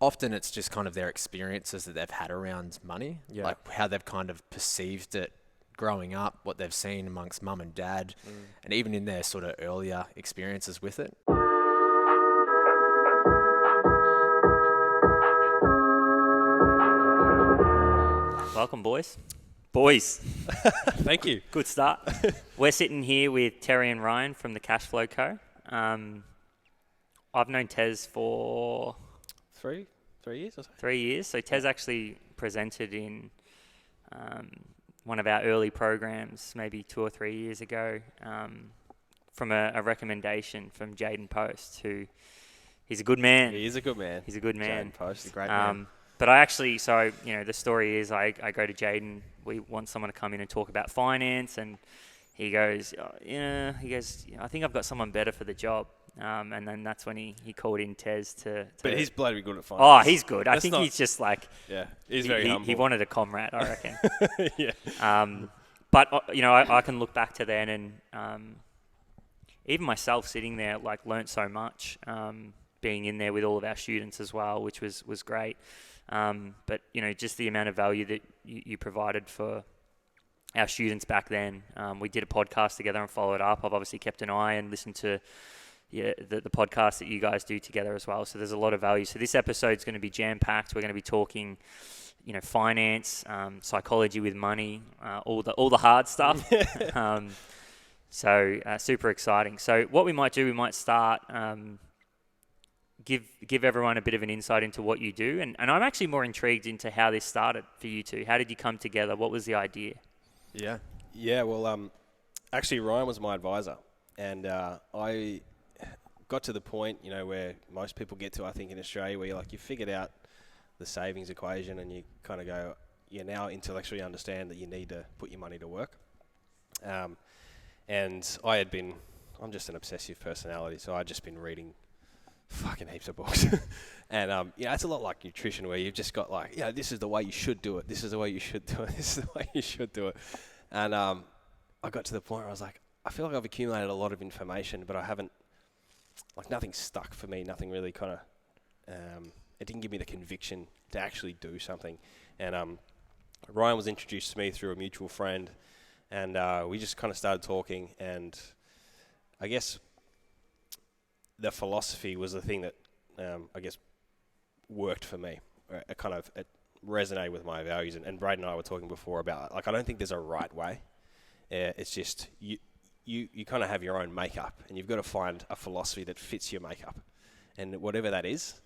often it's just kind of their experiences that they've had around money, like how they've kind of perceived it growing up, what they've seen amongst mum and dad, and even in their sort of earlier experiences with it. Welcome, boys. Boys. Thank you. Good start. We're sitting here with Terry and Ryan from the Cashflow Co. I've known Tez for 3 years or so. 3 years. So Tez actually presented in one of our early programs maybe 2 or 3 years ago from a recommendation from Jaden Post, who he's a good man. He is a good man. He's a good man. Jaden Post, a great man. But I actually, so, the story is I go to Jaden, we want someone to come in and talk about finance, and he goes, I think I've got someone better for the job. And then that's when he called in Tez to... But he's bloody good at finance. Oh, he's good. I think he's just like... Yeah, he's very humble. He wanted a comrade, I reckon. Yeah. But, I can look back to then and even myself sitting there, like, learnt so much, being in there with all of our students as well, which was great. But, just the amount of value that you provided for our students back then. We did a podcast together and followed up. I've obviously kept an eye and listened to the podcast that you guys do together as well. So there's a lot of value. So this episode's going to be jam-packed. We're going to be talking, finance, psychology with money, all the hard stuff. So super exciting. So what we might do, we might start... Give everyone a bit of an insight into what you do. And I'm actually more intrigued into how this started for you two. How did you come together? What was the idea? Yeah, well, actually Ryan was my advisor. And I got to the point, where most people get to, I think, in Australia, where you figured out the savings equation and you kind of go, you now intellectually understand that you need to put your money to work. And I'm just an obsessive personality, so I'd just been reading fucking heaps of books. And it's a lot like nutrition, where you've just got this is the way you should do it, this is the way you should do it, this is the way you should do it. And I got to the point where I was like, I feel like I've accumulated a lot of information, but I haven't, nothing stuck for me, nothing really kind of, it didn't give me the conviction to actually do something. And Ryan was introduced to me through a mutual friend, and we just kind of started talking, and I guess the philosophy was the thing that, worked for me. It resonated with my values. And Braden and I were talking before about, I don't think there's a right way. It's just, you kind of have your own makeup, and you've got to find a philosophy that fits your makeup. And whatever that is,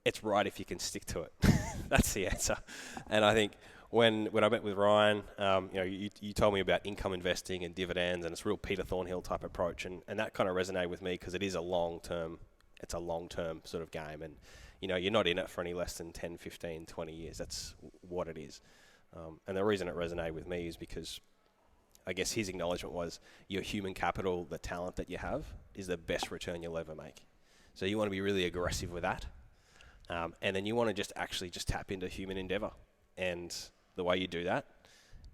it's right if you can stick to it. That's the answer. And I think when I met with Ryan, you told me about income investing and dividends, and it's a real Peter Thornhill type approach, and that kind of resonated with me because it is a long-term sort of game, and you're not in it for any less than 10, 15, 20 years. That's what it is. And the reason it resonated with me is because I guess his acknowledgement was your human capital, the talent that you have, is the best return you'll ever make. So you want to be really aggressive with that. And then you want to just tap into human endeavor. And the way you do that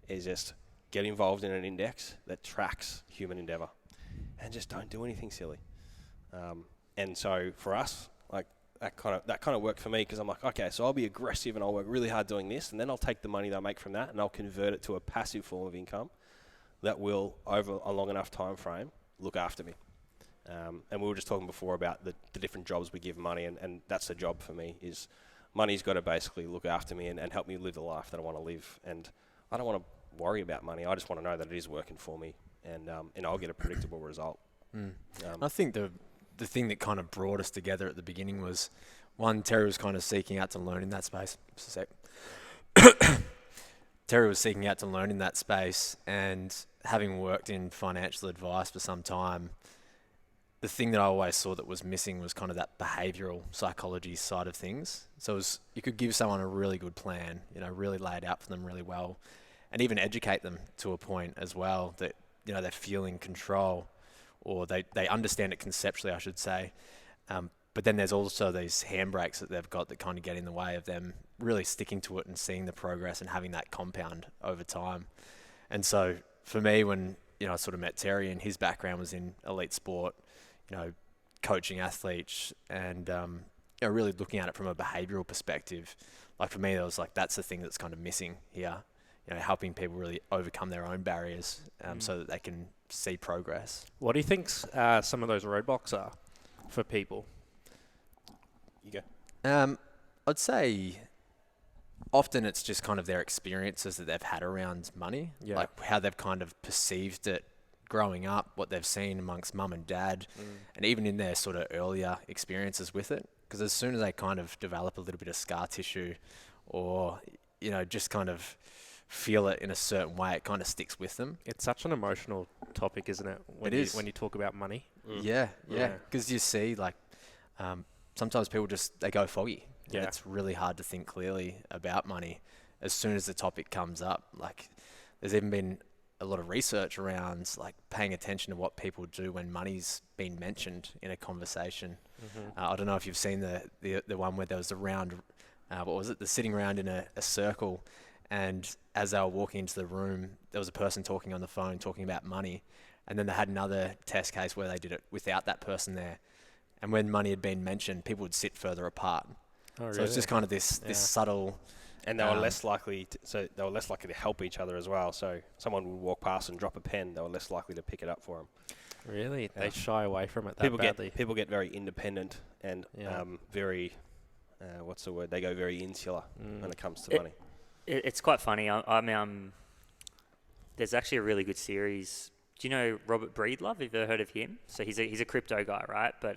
is just get involved in an index that tracks human endeavor, and just don't do anything silly. And so for us, that kind of worked for me, because I'm like, okay, so I'll be aggressive and I'll work really hard doing this, and then I'll take the money that I make from that and I'll convert it to a passive form of income that will, over a long enough time frame, look after me. And we were just talking before about the different jobs we give money, and that's the job for me, is money's got to basically look after me and help me live the life that I want to live. And I don't want to worry about money. I just want to know that it is working for me, and I'll get a predictable result. I think the thing that kind of brought us together at the beginning was, one, Terry was kind of seeking out to learn in that space. Just a sec. Terry was seeking out to learn in that space, and having worked in financial advice for some time, the thing that I always saw that was missing was kind of that behavioural psychology side of things. So you could give someone a really good plan, really lay it out for them really well, and even educate them to a point as well that, they feel in control, or they understand it conceptually, I should say. But then there's also these handbrakes that they've got that kind of get in the way of them really sticking to it and seeing the progress and having that compound over time. And so for me, when, I sort of met Terry, and his background was in elite sport, coaching athletes, and really looking at it from a behavioural perspective, like for me, there was like, that's the thing that's kind of missing here. Helping people really overcome their own barriers so that they can see progress. What do you think some of those roadblocks are for people? You go. I'd say often it's just kind of their experiences that they've had around money, like how they've kind of perceived it growing up, what they've seen amongst mum and dad, and even in their sort of earlier experiences with it. Because as soon as they kind of develop a little bit of scar tissue or, just kind of feel it in a certain way, it kind of sticks with them. It's such an emotional topic, isn't it? When you talk about money. Yeah. Because you see, like, sometimes people they go foggy. Yeah. And it's really hard to think clearly about money as soon as the topic comes up. Like, there's even been a lot of research around, like, paying attention to what people do when money's been mentioned in a conversation. I don't know if you've seen the one where there was a round, they're sitting around in a circle, and as they were walking into the room, there was a person talking on the phone, talking about money. And then they had another test case where they did it without that person there. And when money had been mentioned, people would sit further apart. Oh, really? So it's just kind of this subtle... And they were less likely to help each other as well. So someone would walk past and drop a pen, they were less likely to pick it up for them. Really? They shy away from it badly. People get very independent and very... what's the word? They go very insular when it comes to money. It's quite funny. There's actually a really good series. Do you know Robert Breedlove? Have you ever heard of him? So he's a crypto guy, right? But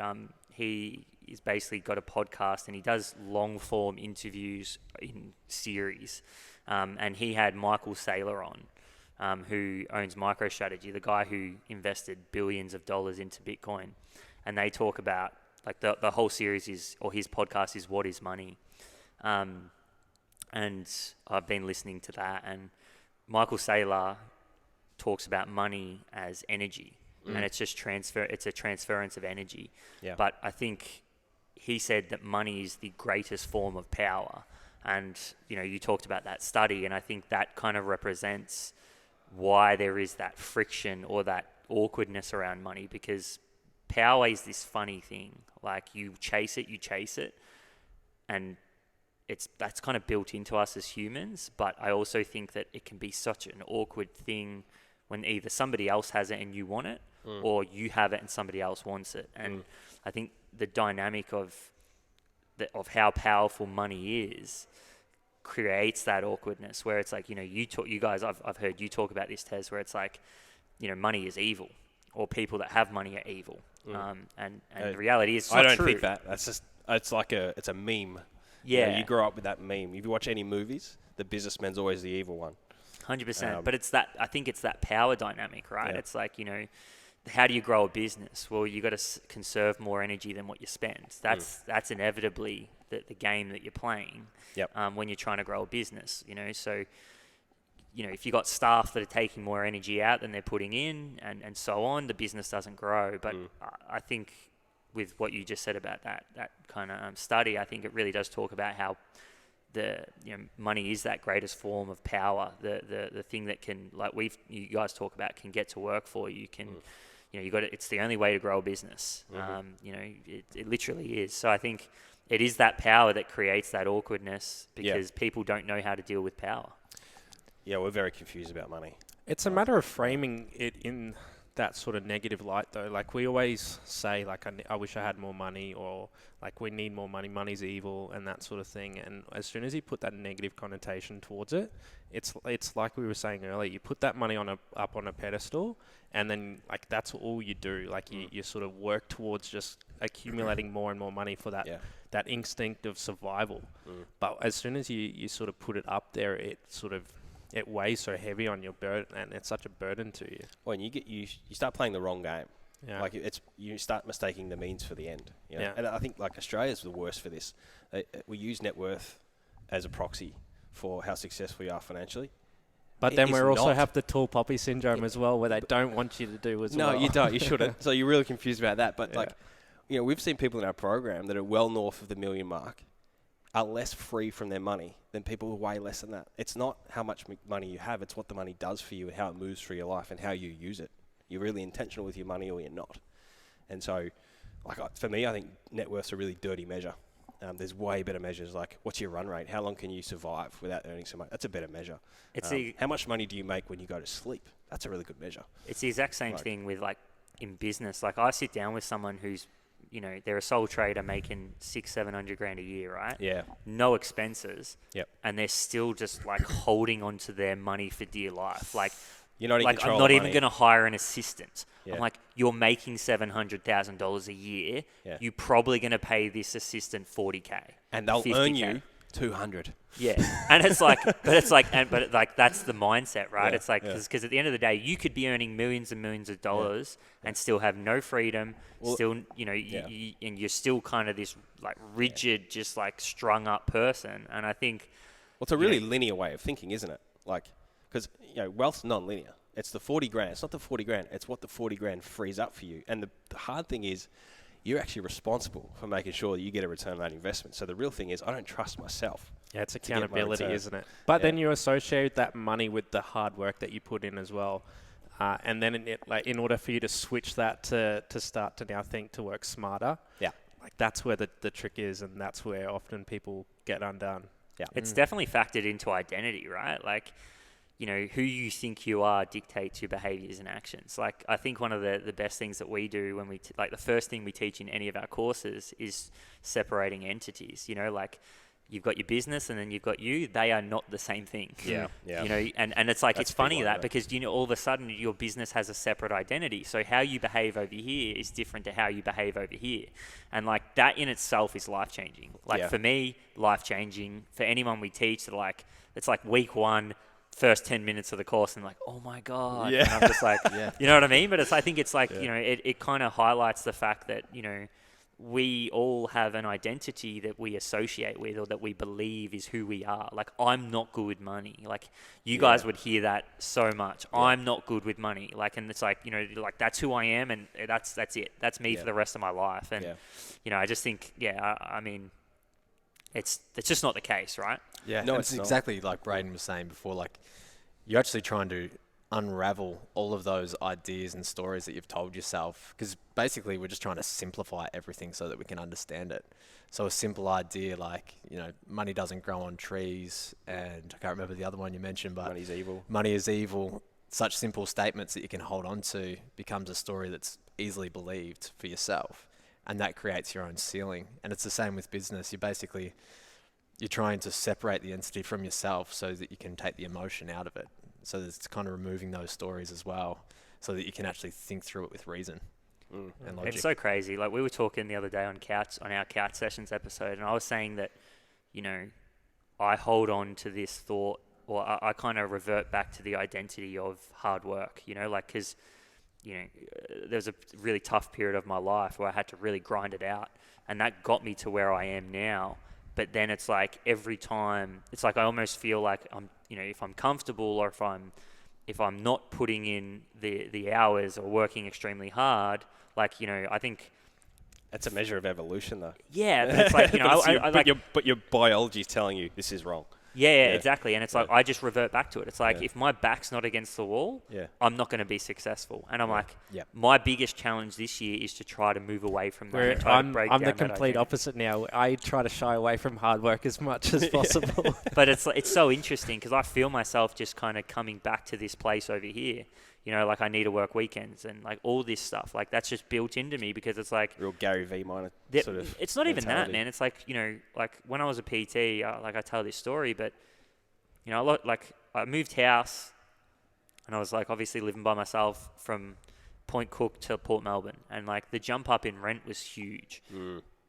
he's basically got a podcast and he does long form interviews in series. And he had Michael Saylor on, who owns MicroStrategy, the guy who invested billions of dollars into Bitcoin. And they talk about, like, the whole series his podcast is What is Money? And I've been listening to that, and Michael Saylor talks about money as energy, and it's just it's a transference of energy. Yeah. But I think he said that money is the greatest form of power. And, you talked about that study, and I think that kind of represents why there is that friction or that awkwardness around money, because power is this funny thing. Like, you chase it, and that's kind of built into us as humans. But I also think that it can be such an awkward thing when either somebody else has it and you want it, or you have it and somebody else wants it. And I think the dynamic of how powerful money is creates that awkwardness, where it's like, you guys, I've heard you talk about this, Tez, where it's like, money is evil, or people that have money are evil. And the reality is, it's not true. Think that. That's just, it's a meme. Yeah. You grow up with that meme. If you watch any movies, the businessman's always the evil one. 100%. But I think it's that power dynamic, right? Yeah. It's like, how do you grow a business? Well, you got to conserve more energy than what you spend. That's inevitably the game that you're playing. Yep. When you're trying to grow a business, So, if you got staff that are taking more energy out than they're putting in, and so on, the business doesn't grow. But I think with what you just said about that kind of study, I think it really does talk about how money is that greatest form of power. The thing that can, like you guys talk about, can get to work for you. Can it's the only way to grow a business. It literally is. So I think it is that power that creates that awkwardness, because people don't know how to deal with power. Yeah, we're very confused about money. It's a matter of framing it in that sort of negative light, though. Like, we always say, like, I wish I had more money, or like, we need more money, money's evil, and that sort of thing. And as soon as you put that negative connotation towards it, it's like we were saying earlier, you put that money up on a pedestal, and then, like, that's all you do. Like, you sort of work towards just accumulating more and more money for that that instinct of survival. But as soon as you sort of put it up there, it weighs so heavy on your burden, and it's such a burden to you. Well, and you start playing the wrong game. Yeah. Like, you start mistaking the means for the end. Yeah. And I think, like, Australia's the worst for this. We use net worth as a proxy for how successful you are financially. But then we also have the tall poppy syndrome as well, where they don't want you to do as well. No, you don't. You shouldn't. So you're really confused about that. But we've seen people in our program that are well north of the million mark are less free from their money than people who are way less than that. It's not how much money you have, it's what the money does for you and how it moves through your life and how you use it. You're really intentional with your money, or you're not. And so, like, for me, I think net worth's a really dirty measure. There's way better measures like what's your run rate? How long can you survive without earning so much? That's a better measure. It's how much money do you make when you go to sleep? That's a really good measure. It's the exact same thing with like in business. Like I sit down with someone who's, they're a sole trader making $600,000-700,000 a year, right? Yeah. No expenses. Yep. And they're still just like holding on to their money for dear life. Like, you're not in like control I'm not of even money. going to hire an assistant. Yeah. I'm like, you're making $700,000 a year. Yeah. You're probably going to pay this assistant $40K. And they'll 50K. earn you 200. Yeah, and it's like, but that's the mindset, right? Yeah, It's like, because at the end of the day, you could be earning millions and millions of dollars and still have no freedom. And you're still kind of this like rigid, just like strung up person. And I think, well, it's a really linear way of thinking, isn't it? Like, because wealth's non-linear. It's the 40 grand. It's not the 40 grand. It's what the 40 grand frees up for you. And the hard thing is, you're actually responsible for making sure that you get a return on that investment. So the real thing is, I don't trust myself. Yeah, it's accountability, isn't it? But Yeah. then you associate that money with the hard work that you put in as well. And then in order for you to switch that to start to now think to work smarter, like that's where the trick is, and that's where often people get undone. Yeah, it's definitely factored into identity, right? Like, who you think you are dictates your behaviors and actions. Like, I think one of the best things that we do when the first thing we teach in any of our courses is separating entities. Like, you've got your business and then you've got you. They are not the same thing. Yeah. And it's like, That's it's funny big that one, because, all of a sudden your business has a separate identity. So how you behave over here is different to how you behave over here. And like that in itself is life-changing. Like for me, life-changing. For anyone we teach, it's like week one, first 10 minutes of the course and like, oh my God. Yeah. And I'm just like, you know what I mean? But I think it's like, it kind of highlights the fact that, we all have an identity that we associate with or that we believe is who we are. Like, I'm not good with money. Like, you guys would hear that so much. Yeah. I'm not good with money. Like, and it's like, like that's who I am and that's it. That's me for the rest of my life. And, I just think, I mean, it's just not the case, right? Yeah, no, it's exactly like Braden was saying before. Like, you're actually trying to unravel all of those ideas and stories that you've told yourself, because basically we're just trying to simplify everything so that we can understand it. So a simple idea like, money doesn't grow on trees, and I can't remember the other one you mentioned, but money's evil. Money is evil. Such simple statements that you can hold on to becomes a story that's easily believed for yourself, and that creates your own ceiling. And it's the same with business. You're trying to separate the entity from yourself so that you can take the emotion out of it. So it's kind of removing those stories as well, so that you can actually think through it with reason and logic. It's so crazy. Like, we were talking the other day on our couch sessions episode, and I was saying that, I hold on to this thought, or I kind of revert back to the identity of hard work. Because there was a really tough period of my life where I had to really grind it out, and that got me to where I am now. But then it's like every time, it's like I almost feel like I'm, if I'm comfortable or if I'm not putting in the hours or working extremely hard, like, I think that's a measure of evolution, though. Yeah, but it's like, but your biology's telling you this is wrong. Yeah, exactly. And it's like, I just revert back to it. It's like, if my back's not against the wall, I'm not going to be successful. And I'm like, my biggest challenge this year is to try to move away from that. I'm the complete opposite now. I try to shy away from hard work as much as possible. But it's so interesting because I feel myself just kind of coming back to this place over here. Like I need to work weekends and like all this stuff. Like that's just built into me because it's like real Gary V minor sort of. It's not mentality. even that, man. It's like like when I was a PT, like I tell this story, but I moved house, and I was like obviously living by myself from Point Cook to Port Melbourne, and like the jump up in rent was huge.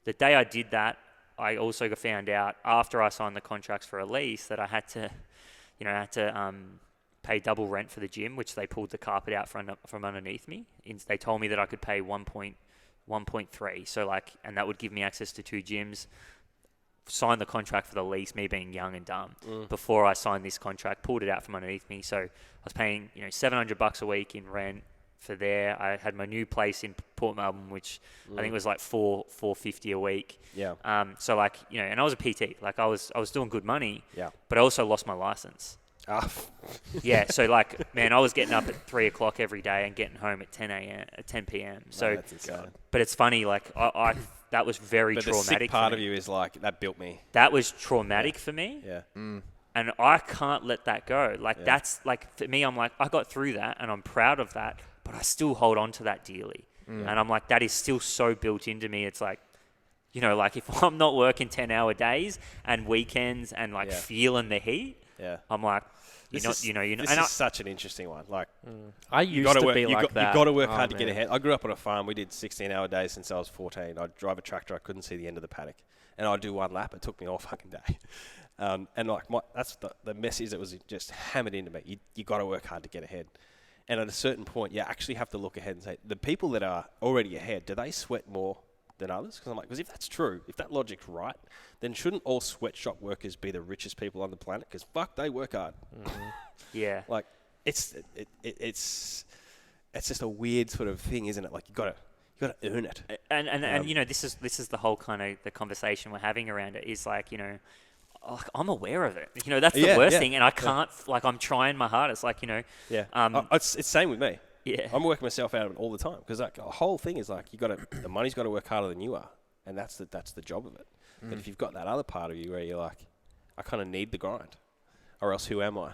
The day I did that, I also found out after I signed the contracts for a lease that I had to, pay double rent for the gym, which they pulled the carpet out from underneath me. They told me that I could pay 1.3, so like, and that would give me access to 2 gyms. Signed the contract for the lease, me being young and dumb. Before I signed this contract, pulled it out from underneath me. So I was paying, $700 a week in rent for there. I had my new place in Port Melbourne, which I think was like $450 a week. Yeah. So like, and I was a PT. Like I was doing good money. Yeah. But I also lost my license. Yeah, so like, man, I was getting up at 3 o'clock every day and getting home at 10 p.m. So, that's insane. but it's funny, like I that was very But the traumatic. sick part for of me. you is like, that built me. That was traumatic for me. Yeah. And I can't let that go. Like that's like, for me, I'm like, I got through that and I'm proud of that, but I still hold on to that dearly. And I'm like, that is still so built into me. It's like, you know, like if I'm not working 10-hour days and weekends and like feeling the heat, I'm like, This is such an interesting one. Like, I used to be like that. You've got to work hard to get ahead. I grew up on a farm. We did 16-hour days since I was 14. I'd drive a tractor. I couldn't see the end of the paddock. And I'd do one lap. It took me all fucking day. And like, that's the message that was just hammered into me. You got to work hard to get ahead. And at a certain point, you actually have to look ahead and say, the people that are already ahead, do they sweat more than others? Because I'm like, because if that's true, if that logic's right, then shouldn't all sweatshop workers be the richest people on the planet? Because fuck, they work hard. yeah. Like, it's just a weird sort of thing, isn't it? Like, you got to earn it. And you know, this is the whole kind of the conversation we're having around it is like, you know, I'm aware of it. You know, that's the worst thing, and I can't like, I'm trying my hardest. Like, you know, it's same with me. Yeah, I'm working myself out of it all the time because like, the whole thing is like, the money's got to work harder than you are, and that's the job of it. But if you've got that other part of you where you're like, I kind of need the grind, or else who am I?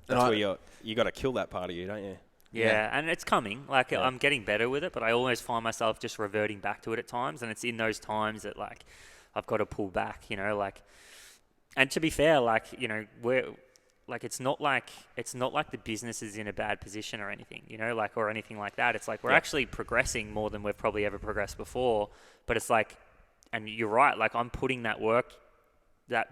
That's where you got to kill that part of you, don't you? Yeah, and it's coming. Like, I'm getting better with it, but I always find myself just reverting back to it at times, and it's in those times that like I've got to pull back. You know, like, and to be fair, like, you know, it's not like the business is in a bad position or anything, you know, like, or anything like that. It's like we're actually progressing more than we've probably ever progressed before. But it's like, and you're right, like I'm putting that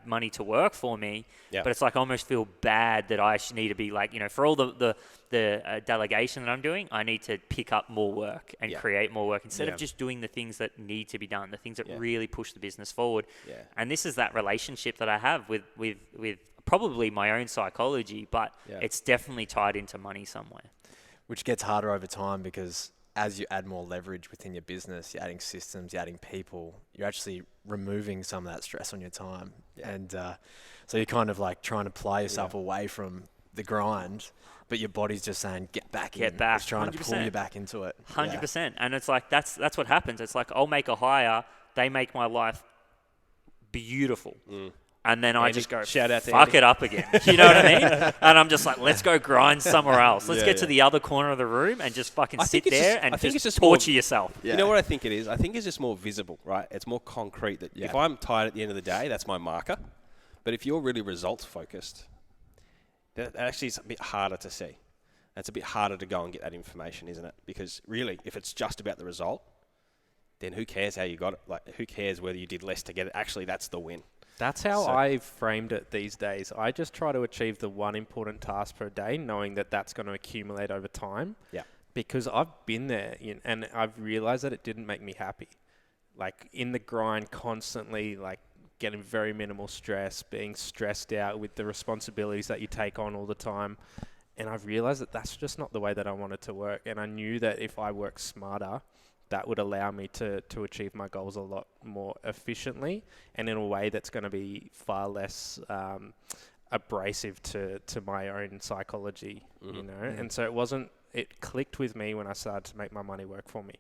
money to work for me. But it's like I almost feel bad that I need to be like, you know, for all the delegation that I'm doing, I need to pick up more work and create more work instead of just doing the things that need to be done, the things that really push the business forward. And this is that relationship that I have with probably my own psychology, but it's definitely tied into money somewhere. Which gets harder over time because as you add more leverage within your business, you're adding systems, you're adding people, you're actually removing some of that stress on your time. And so you're kind of like trying to ply yourself away from the grind, but your body's just saying, get back. It's trying 100%. To pull you back into it. 100%. And it's like, that's what happens. It's like, I'll make a hire, they make my life beautiful. And then I just go, fuck it up again. You know what I mean? And I'm just like, let's go grind somewhere else. Let's get to the other corner of the room and just fucking sit there and just torture yourself. You know what I think it is? I think it's just more visible, right? It's more concrete that if I'm tired at the end of the day, that's my marker. But if you're really results focused, that actually is a bit harder to see. It's a bit harder to go and get that information, isn't it? Because really, if it's just about the result, then who cares how you got it? Like, who cares whether you did less to get it? Actually, that's the win. That's how I've framed it these days. I just try to achieve the one important task per day, knowing that that's going to accumulate over time. Yeah. Because I've been there and I've realized that it didn't make me happy. Like in the grind constantly, like getting very minimal stress, being stressed out with the responsibilities that you take on all the time. And I've realized that that's just not the way that I wanted to work. And I knew that if I worked smarter, that would allow me to achieve my goals a lot more efficiently and in a way that's going to be far less abrasive to my own psychology, you know? And so it clicked with me when I started to make my money work for me.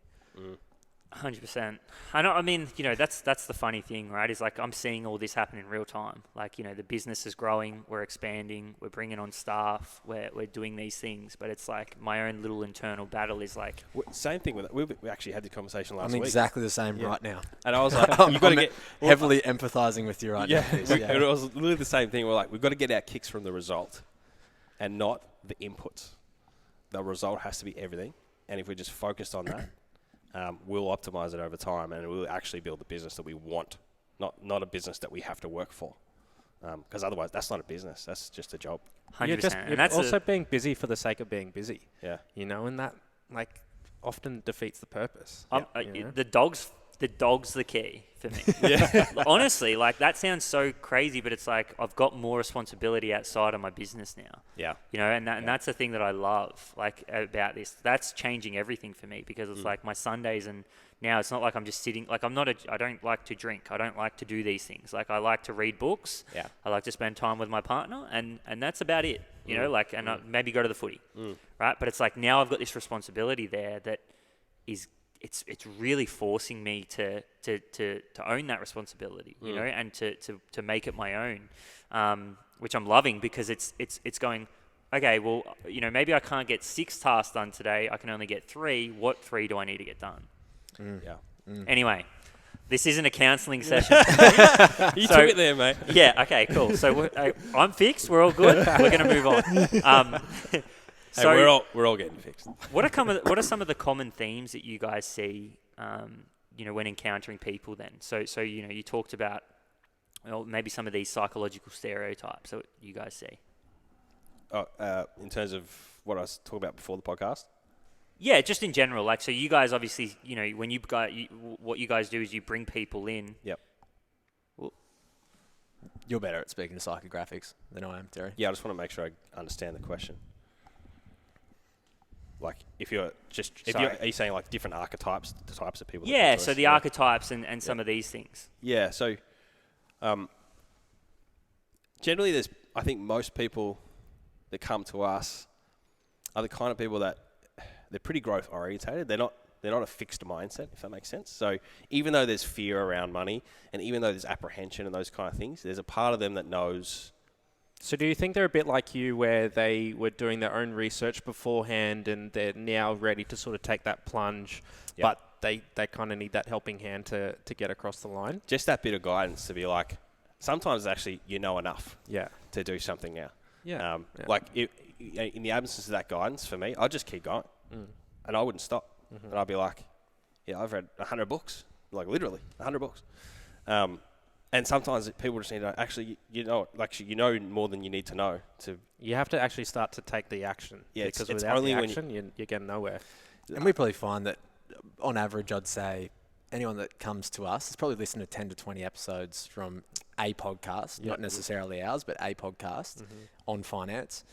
100%. I mean, you know, that's the funny thing, right? Is like I'm seeing all this happen in real time. Like, you know, the business is growing, we're expanding, we're bringing on staff, we're doing these things. But it's like my own little internal battle is like... Same thing with it. We actually had the conversation last week. I'm exactly the same right now. And I was like, you've got to get... heavily empathising with you right now. And it was literally the same thing. We're like, we've got to get our kicks from the result and not the inputs. The result has to be everything. And if we're just focused on that, we'll optimize it over time and we'll actually build the business that we want, not a business that we have to work for. Because otherwise, that's not a business. That's just a job. 100%. And that's also being busy for the sake of being busy. Yeah. You know, and that like often defeats the purpose. The dog's the key for me. Honestly, like that sounds so crazy, but it's like I've got more responsibility outside of my business now. Yeah. You know, and that's the thing that I love, like about this. That's changing everything for me because it's like my Sundays and now it's not like I'm just sitting, like I don't like to drink. I don't like to do these things. Like I like to read books. Yeah. I like to spend time with my partner and that's about it, you know, like, and maybe go to the footy, right? But it's like now I've got this responsibility there that is, it's really forcing me to own that responsibility, you know, and to make it my own, which I'm loving because it's going, okay, well, you know, maybe I can't get 6 tasks done today. I can only get 3. What 3 do I need to get done? Anyway, this isn't a counselling session. You took it there, mate. Yeah, okay, cool. So I'm fixed. We're all good. We're going to move on. So hey, we're all getting fixed. What are some of the common themes that you guys see, you know, when encountering people then? So you know, you talked about, well, maybe some of these psychological stereotypes that you guys see. In terms of what I was talking about before the podcast? Yeah, just in general. Like, so you guys obviously, you know, when what you guys do is you bring people in. Yep. Well, You're better at speaking to psychographics than I am, Terry. Yeah, I just want to make sure I understand the question. Like, are you saying like different archetypes, the types of people? That yeah, come to so us? the archetypes and some of these things. Yeah, so generally I think most people that come to us are the kind of people that they're pretty growth orientated. They're not a fixed mindset, if that makes sense. So even though there's fear around money and even though there's apprehension and those kind of things, there's a part of them that knows. So do you think they're a bit like you where they were doing their own research beforehand and they're now ready to sort of take that plunge, but they kind of need that helping hand to get across the line? Just that bit of guidance to be like, sometimes actually you know enough to do something now. Yeah. Like in the absence of that guidance for me, I'd just keep going and I wouldn't stop. And I'd be like, yeah, I've read 100 books, like literally 100 books. And sometimes people just need to actually, you know more than you need to know to. You have to actually start to take the action. Yeah, because it's without only the when action, you get nowhere. And we probably find that, on average, I'd say anyone that comes to us has probably listened to 10 to 20 episodes from a podcast, not necessarily ours, but a podcast on finance,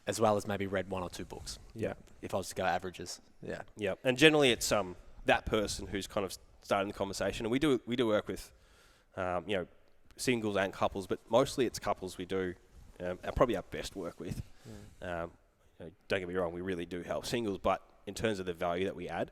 as well as maybe read 1 or 2 books. Yeah. If I was to go averages. Yeah. Yeah. And generally it's that person who's kind of starting the conversation. And we do work with, you know, singles and couples, but mostly it's couples we do, and probably our best work with. You know, don't get me wrong, we really do help singles, but in terms of the value that we add,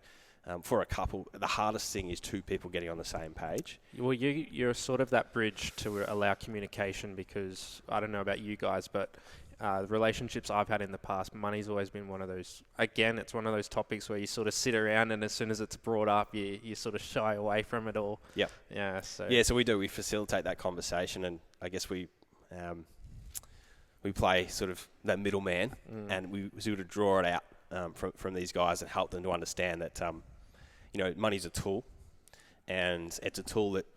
for a couple, the hardest thing is 2 people getting on the same page. Well, you're sort of that bridge to allow communication because, I don't know about you guys, but the relationships I've had in the past, money's always been one of those, again, it's one of those topics where you sort of sit around and as soon as it's brought up, you sort of shy away from it all. Yep. Yeah. So we facilitate that conversation, and I guess we play sort of that middleman, and we sort of draw it out from these guys and help them to understand that, you know, money's a tool, and it's a tool that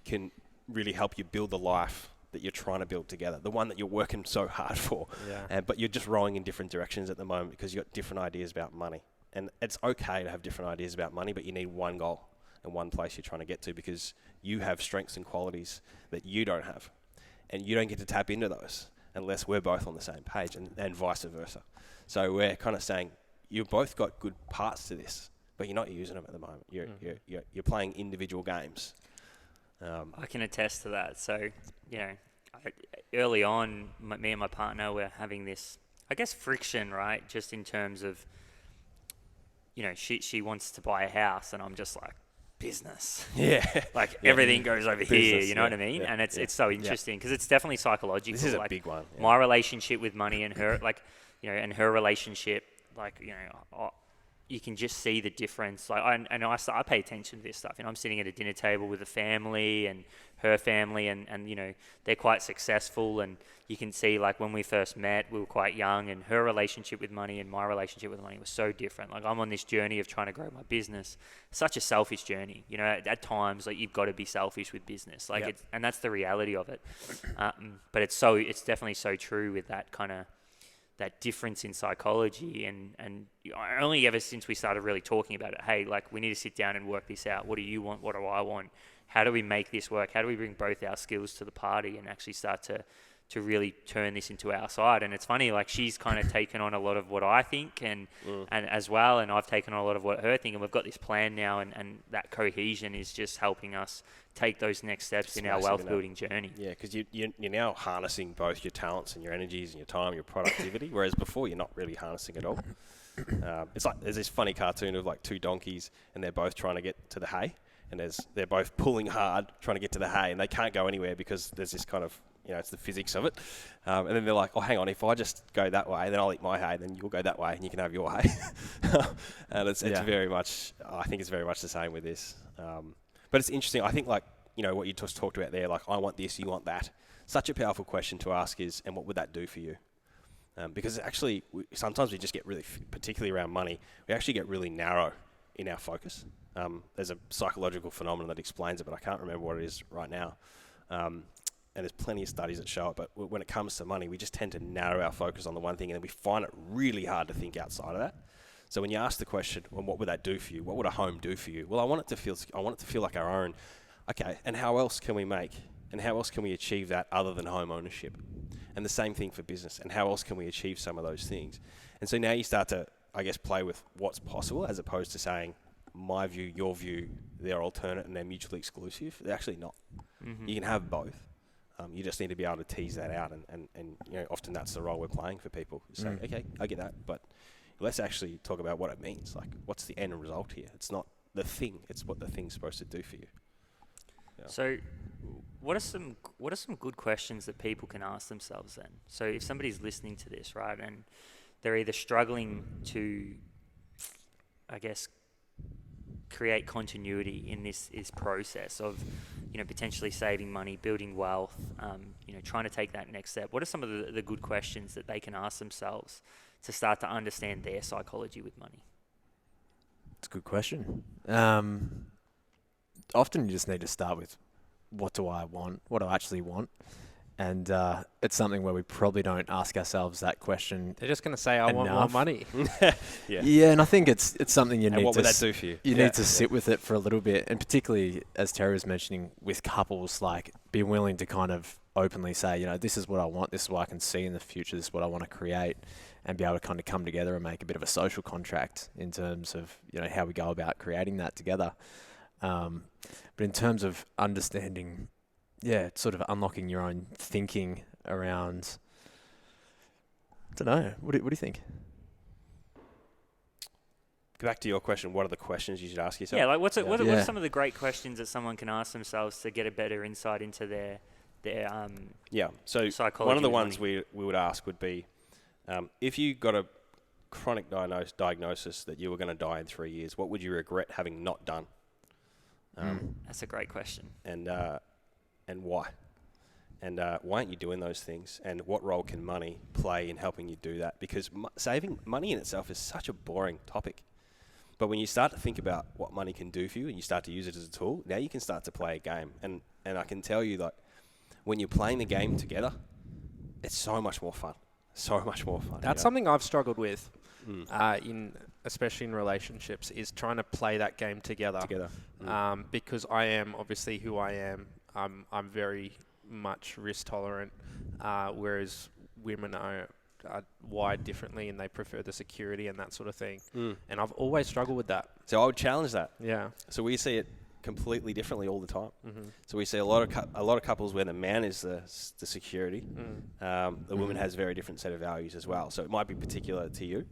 can really help you build the life that you're trying to build together, the one that you're working so hard for. Yeah. But you're just rowing in different directions at the moment because you've got different ideas about money. And it's okay to have different ideas about money, but you need one goal and one place you're trying to get to because you have strengths and qualities that you don't have. And you don't get to tap into those unless we're both on the same page and vice versa. So we're kind of saying, you've both got good parts to this, but you're not using them at the moment. You're playing individual games. I can attest to that. So, you know, early on, me and my partner were having this, I guess, friction, right? Just in terms of, you know, she wants to buy a house, and I'm just like, business. Yeah. Like everything goes over here, you know what I mean? Yeah. And it's so interesting because it's definitely psychological. This is like a big one. Yeah. My relationship with money and her, like, you know, and her relationship, like, you know, you can just see the difference. Like, I pay attention to this stuff. You know, I'm sitting at a dinner table with a family and her family, and you know, they're quite successful, and you can see, like, when we first met, we were quite young, and her relationship with money and my relationship with money was so different. Like, I'm on this journey of trying to grow my business. Such a selfish journey, you know. At times, like, you've got to be selfish with business, like, and that's the reality of it. But it's definitely so true with that kind of that difference in psychology, and only ever since we started really talking about it, hey, like, we need to sit down and work this out. What do you want? What do I want? How do we make this work? How do we bring both our skills to the party and actually start to really turn this into our side. And it's funny, like she's kind of taken on a lot of what I think and as well, and I've taken on a lot of what her think, and we've got this plan now, and that cohesion is just helping us take those next steps in our wealth building journey. Yeah, because you're now harnessing both your talents and your energies and your time, your productivity, whereas before you're not really harnessing at all. It's like there's this funny cartoon of like two donkeys and they're both trying to get to the hay, and they're both pulling hard trying to get to the hay, and they can't go anywhere because there's this kind of, it's the physics of it. And then they're like, oh, hang on, if I just go that way, then I'll eat my hay, then you'll go that way and you can have your hay. And it's very much, I think it's very much the same with this. But it's interesting. I think what you just talked about there, like I want this, you want that. Such a powerful question to ask is, and what would that do for you? Because actually, sometimes we just get really, particularly around money, we actually get really narrow in our focus. There's a psychological phenomenon that explains it, but I can't remember what it is right now. And there's plenty of studies that show it, but when it comes to money, we just tend to narrow our focus on the one thing, and then we find it really hard to think outside of that. So when you ask the question, well, what would that do for you? What would a home do for you? Well, I want it to feel like our own. Okay, and how else can we make, and how else can we achieve that other than home ownership? And the same thing for business, and how else can we achieve some of those things? And so now you start to, I guess, play with what's possible, as opposed to saying, my view, your view, they're alternate and they're mutually exclusive. They're actually not. Mm-hmm. You can have both. You just need to be able to tease that out, and often that's the role we're playing for people. So, okay, I get that, but let's actually talk about what it means. Like, what's the end result here? It's not the thing; it's what the thing's supposed to do for you. Yeah. So, what are some good questions that people can ask themselves then? So, if somebody's listening to this, right, and they're either struggling to, I guess, create continuity in this process of, potentially saving money, building wealth, trying to take that next step. What are some of the good questions that they can ask themselves to start to understand their psychology with money? It's a good question. Often you just need to start with, what do I want? What do I actually want? And it's something where we probably don't ask ourselves that question. They're just going to say, I want more money. Yeah, and I think it's something you need to... what would that do for you? You need to sit with it for a little bit. And particularly, as Terry was mentioning, with couples, like, be willing to kind of openly say, this is what I want, this is what I can see in the future, this is what I want to create, and be able to kind of come together and make a bit of a social contract in terms of, how we go about creating that together. But in terms of understanding... sort of unlocking your own thinking around. I don't know. What do you think? Go back to your question. What are the questions you should ask yourself? Yeah, like what are some of the great questions that someone can ask themselves to get a better insight into their So psychology? One of the ones we would ask would be, if you got a chronic diagnosis that you were going to die in 3 years, what would you regret having not done? That's a great question. And why? And why aren't you doing those things? And what role can money play in helping you do that? Because saving money in itself is such a boring topic. But when you start to think about what money can do for you and you start to use it as a tool, now you can start to play a game. And I can tell you that when you're playing the game together, it's so much more fun. So much more fun. That's something I've struggled with, especially in relationships, is trying to play that game together. Because I am obviously who I am. I'm very much risk tolerant, whereas women are wired differently and they prefer the security and that sort of thing. And I've always struggled with that. So I would challenge that. Yeah. So we see it completely differently all the time. So we see a lot of couples where the man is the security. The woman has a very different set of values as well. So it might be particular to you.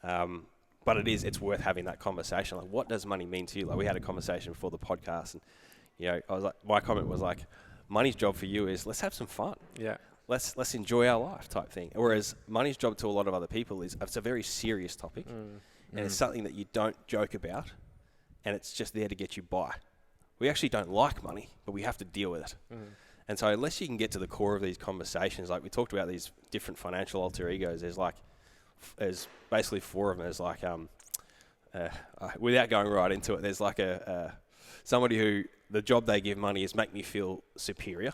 But it's worth having that conversation. Like, what does money mean to you? Like, we had a conversation before the podcast, and I was like, my comment was like, money's job for you is let's have some fun. Yeah. Let's enjoy our life type thing. Whereas money's job to a lot of other people is it's a very serious topic, and it's something that you don't joke about, and it's just there to get you by. We actually don't like money, but we have to deal with it. And so unless you can get to the core of these conversations, like we talked about these different financial alter egos, there's basically four of them. There's like, without going right into it, there's like somebody who the job they give money is make me feel superior,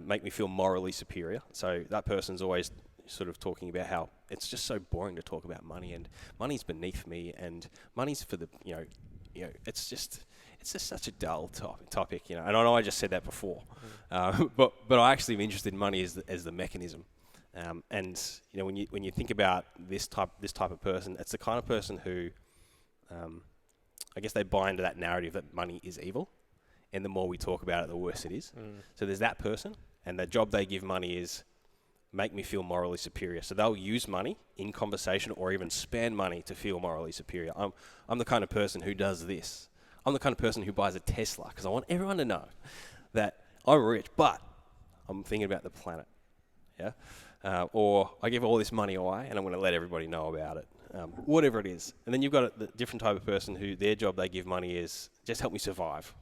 make me feel morally superior. So that person's always sort of talking about how it's just so boring to talk about money, and money's beneath me, and money's for the, it's it's just such a dull topic, you know. And I know I just said that before, but I actually am interested in money as the mechanism. And you know, when you think about this type of person, it's the kind of person who, I guess they buy into that narrative that money is evil, and the more we talk about it, the worse it is. So there's that person, and the job they give money is make me feel morally superior. So they'll use money in conversation or even spend money to feel morally superior. I'm the kind of person who does this. I'm the kind of person who buys a Tesla because I want everyone to know that I'm rich, but I'm thinking about the planet. Yeah. Or I give all this money away and I'm going to let everybody know about it. Whatever it is. And then you've got the different type of person who their job they give money is just help me survive.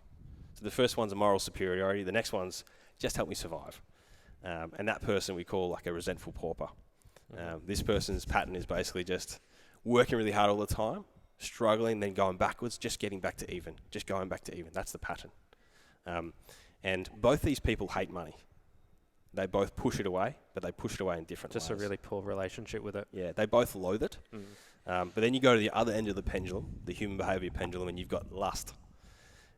So the first one's a moral superiority. The next one's just help me survive. And that person we call like a resentful pauper. This person's pattern is basically just working really hard all the time, struggling, then going backwards, just getting back to even, just going back to even. That's the pattern. And both these people hate money. They both push it away, but they push it away in different ways. Just a really poor relationship with it. Yeah, they both loathe it. But then you go to the other end of the pendulum, the human behavior pendulum, and you've got lust.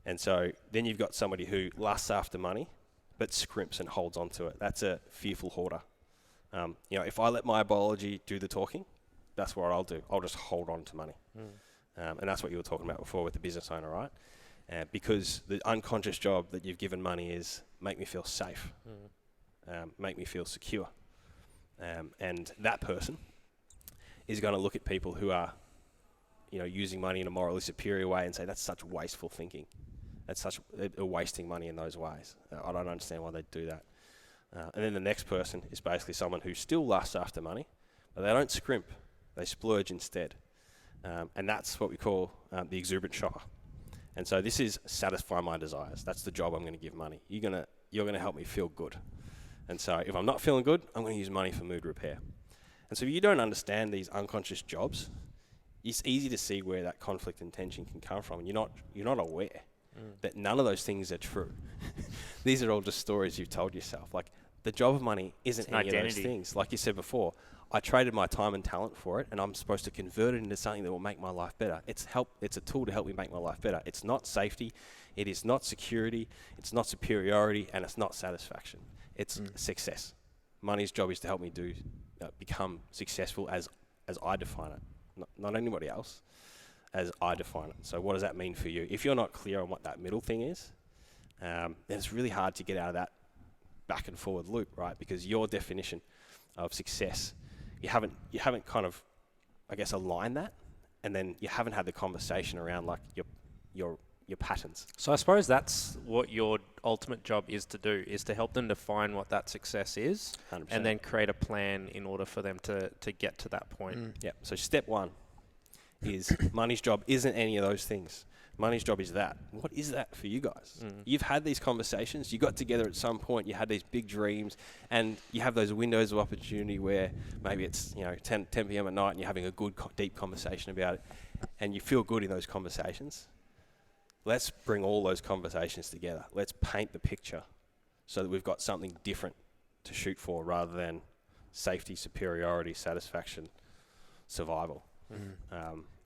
And so then you've got somebody who lusts after money, but scrimps and holds on to it. That's a fearful hoarder. You know, if I let my biology do the talking, that's what I'll do. I'll just hold on to money. And that's what you were talking about before with the business owner, right? Because the unconscious job that you've given money is make me feel safe, make me feel secure. And that person is going to look at people who are, you know, using money in a morally superior way and say, that's such wasteful thinking. They're wasting money in those ways. I don't understand why they do that. And then the next person is basically someone who still lusts after money, but they don't scrimp. They splurge instead. And that's what we call the exuberant shocker. And so this is satisfy my desires. That's the job I'm going to give money. You're going to help me feel good. And so if I'm not feeling good, I'm going to use money for mood repair. And so if you don't understand these unconscious jobs, it's easy to see where that conflict and tension can come from. And you're not aware that none of those things are true. These are all just stories you've told yourself. Like the job of money isn't any of those things. Like you said before, I traded my time and talent for it, and I'm supposed to convert it into something that will make my life better. It's a tool to help me make my life better. It's not safety, it is not security, it's not superiority, and it's not satisfaction. It's success. Money's job is to help me become successful as I define it, not anybody else, as I define it. So what does that mean for you? If you're not clear on what that middle thing is, then it's really hard to get out of that back and forward loop, right? Because your definition of success, you haven't kind of, I guess, aligned that, and then you haven't had the conversation around like your patterns. So I suppose that's what your ultimate job is to do, is to help them define what that success is 100%. and then create a plan in order for them to get to that point. Yeah. So step one is money's job isn't any of those things. Money's job is that. What is that for you guys? You've had these conversations. You got together at some point. You had these big dreams, and you have those windows of opportunity where maybe it's 10 p.m. at night, and you're having a good deep conversation about it, and you feel good in those conversations. Let's bring all those conversations together. Let's paint the picture so that we've got something different to shoot for rather than safety, superiority, satisfaction, survival.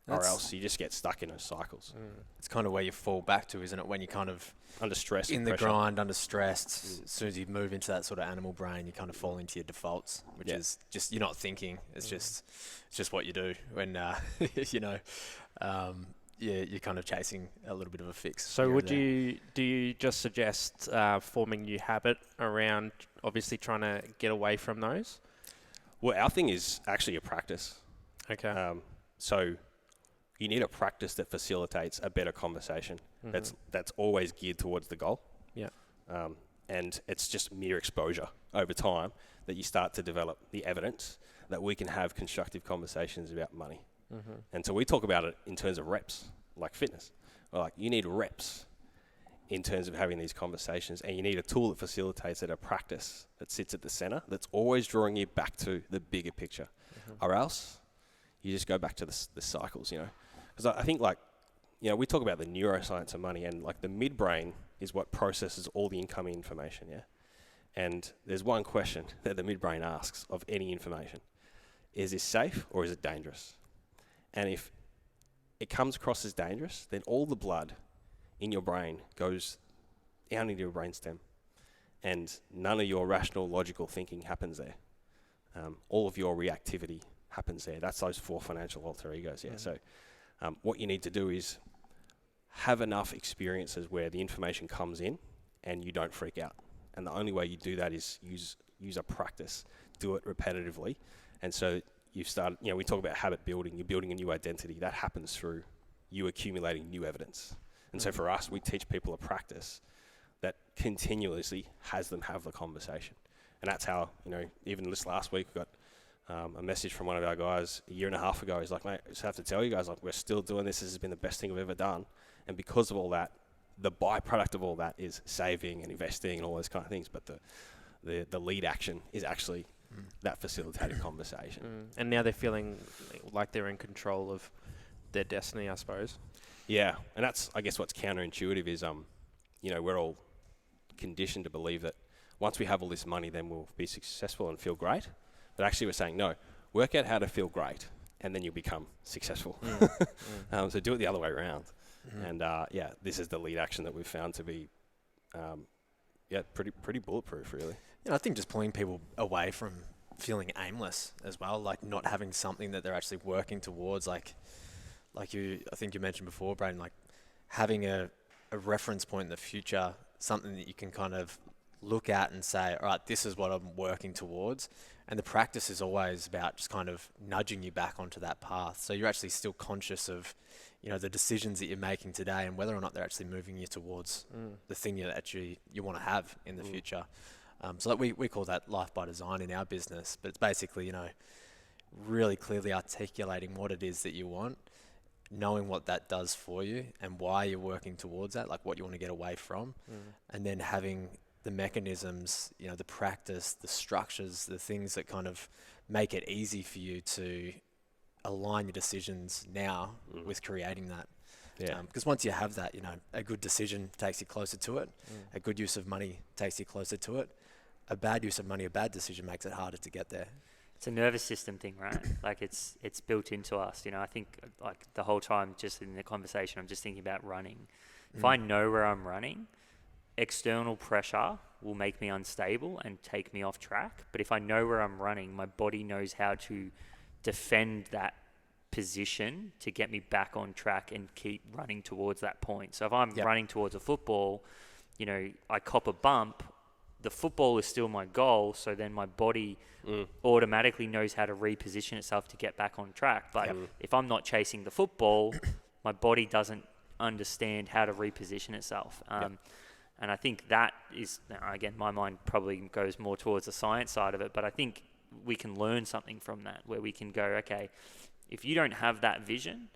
Or else you just get stuck in those cycles. It's kind of where you fall back to, isn't it? When you kind of under stress, in and the pressure. grind, under stress. As soon as you move into that sort of animal brain, you kind of fall into your defaults, which is just you're not thinking. It's just what you do when you're kind of chasing a little bit of a fix. So do you just suggest forming new habit around obviously trying to get away from those? Well, our thing is actually a practice. Okay. So you need a practice that facilitates a better conversation. That's always geared towards the goal. Yeah. And it's just mere exposure over time that you start to develop the evidence that we can have constructive conversations about money. And so we talk about it in terms of reps, like fitness. Well, like you need reps in terms of having these conversations, and you need a tool that facilitates it, a practice that sits at the center, that's always drawing you back to the bigger picture. Or else you just go back to the cycles, Because I think we talk about the neuroscience of money, and like the midbrain is what processes all the incoming information, And there's one question that the midbrain asks of any information. Is this safe or is it dangerous? And if it comes across as dangerous, then all the blood in your brain goes down into your brainstem, and none of your rational, logical thinking happens there. All of your reactivity happens there. That's those 4 financial alter egos. Yeah. So what you need to do is have enough experiences where the information comes in and you don't freak out. And the only way you do that is use a practice, do it repetitively. And so you start, we talk about habit building, you're building a new identity. That happens through you accumulating new evidence. And so for us, we teach people a practice that continuously has them have the conversation. And that's how, even this last week, we got a message from one of our guys a year and a half ago. He's like, mate, I just have to tell you guys, we're still doing this. This has been the best thing I've ever done. And because of all that, the byproduct of all that is saving and investing and all those kind of things. But the lead action is actually that facilitated conversation. And now they're feeling like they're in control of their destiny, I suppose. Yeah, and that's, I guess, what's counterintuitive is, we're all conditioned to believe that once we have all this money, then we'll be successful and feel great. But actually, we're saying, no, work out how to feel great, and then you'll become successful. So do it the other way around. And this is the lead action that we've found to be, pretty bulletproof, really. I think just pulling people away from feeling aimless as well, like not having something that they're actually working towards, I think you mentioned before, Braden, like having a reference point in the future, something that you can kind of look at and say, all right, this is what I'm working towards. And the practice is always about just kind of nudging you back onto that path. So you're actually still conscious of, the decisions that you're making today and whether or not they're actually moving you towards the thing that actually you want to have in the future. So that we call that life by design in our business, but it's basically, really clearly articulating what it is that you want, knowing what that does for you and why you're working towards that, like what you want to get away from, and then having the mechanisms, the practice, the structures, the things that kind of make it easy for you to align your decisions now with creating that. Yeah. Because once you have that, a good decision takes you closer to it. A good use of money takes you closer to it. A bad use of money, a bad decision makes it harder to get there. It's a nervous system thing, right? Like it's built into us. I think like the whole time, just in the conversation, I'm just thinking about running. If I know where I'm running, external pressure will make me unstable and take me off track. But if I know where I'm running, my body knows how to defend that position to get me back on track and keep running towards that point. So if I'm running towards a football, I cop a bump, the football is still my goal. So then my body automatically knows how to reposition itself to get back on track. But if I'm not chasing the football, my body doesn't understand how to reposition itself. And I think that is, again, my mind probably goes more towards the science side of it, but I think we can learn something from that, where we can go, okay, if you don't have that vision,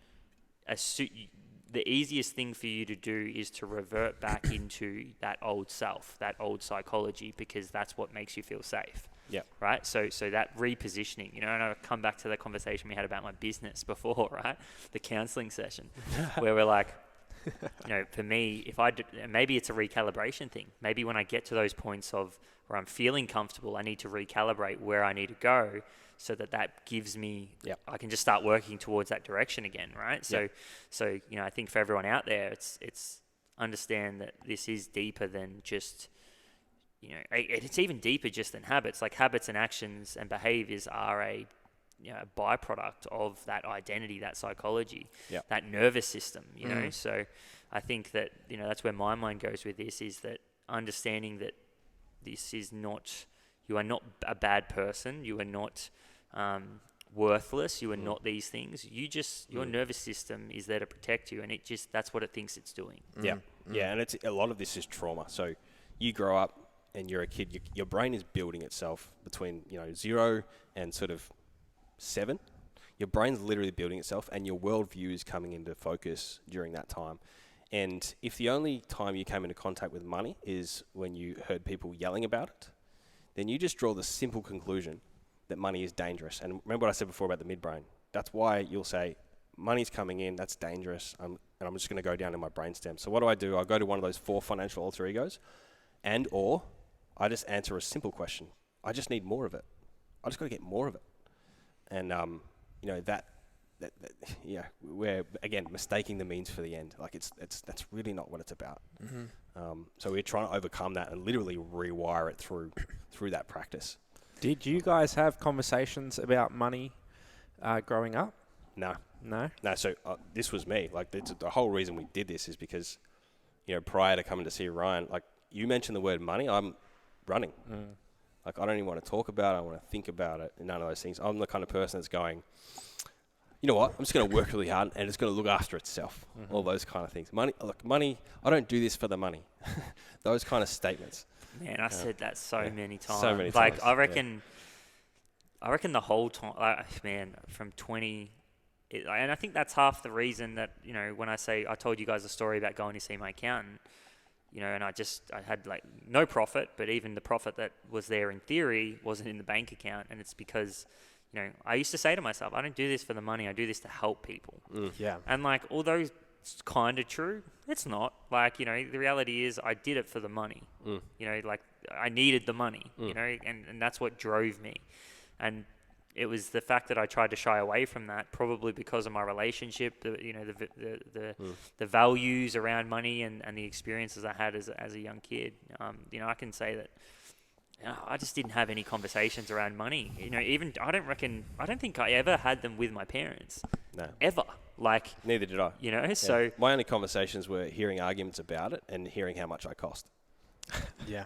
the easiest thing for you to do is to revert back into that old self, that old psychology, because that's what makes you feel safe. Yeah. Right. So that repositioning, and I come back to the conversation we had about my business before, right? The counseling session, where we're like, for me, maybe it's a recalibration thing. Maybe when I get to those points of where I'm feeling comfortable, I need to recalibrate where I need to go, so that gives me, I can just start working towards that direction again, right? So I think for everyone out there, it's understand that this is deeper than just, it's even deeper just than habits. Like habits and actions and behaviors are a byproduct of that identity, that psychology, that nervous system, know. So I think that, that's where my mind goes with this, is that understanding that this is not, you are not a bad person, you are not worthless, you are not these things. Your nervous system is there to protect you, and that's what it thinks it's doing. Yeah, and it's a lot of this is trauma. So you grow up and you're a kid, your brain is building itself between 0 and sort of 7. Your brain's literally building itself, and your worldview is coming into focus during that time. And if the only time you came into contact with money is when you heard people yelling about it, then you just draw the simple conclusion that money is dangerous. And remember what I said before about the midbrain. That's why you'll say, money's coming in, that's dangerous, and I'm just going to go down in my brainstem. So what do? I go to one of those 4 financial alter egos, or I just answer a simple question. I just need more of it. I just got to get more of it. And, yeah, we're again mistaking the means for the end. Like that's really not what it's about. So we're trying to overcome that and literally rewire it through that practice. Did you guys have conversations about money growing up? No. No? No, so this was me. Like, the whole reason we did this is because, prior to coming to see Ryan, like, you mentioned the word money, I'm running. Like, I don't even want to talk about it. I want to think about it and none of those things. I'm the kind of person that's going, you know what? I'm just going to work really hard and it's going to look after itself. All those kind of things. Money, I don't do this for the money. Those kind of statements. Man, I said that so many times. So many like, times. I reckon the whole time, man, from 20... and I think that's half the reason that, when I told you guys a story about going to see my accountant, and I had like no profit, but even the profit that was there in theory wasn't in the bank account. And it's because, I used to say to myself, I don't do this for the money. I do this to help people. Yeah. And like, although it's kind of true, it's not. Like, the reality is I did it for the money. Like I needed the money, and that's what drove me. And it was the fact that I tried to shy away from that, probably because of my relationship, the values around money and the experiences I had as a young kid. I can say that I just didn't have any conversations around money. Even I don't think I ever had them with my parents. No. Ever. Like, neither did I. So my only conversations were hearing arguments about it and hearing how much I cost. Yeah.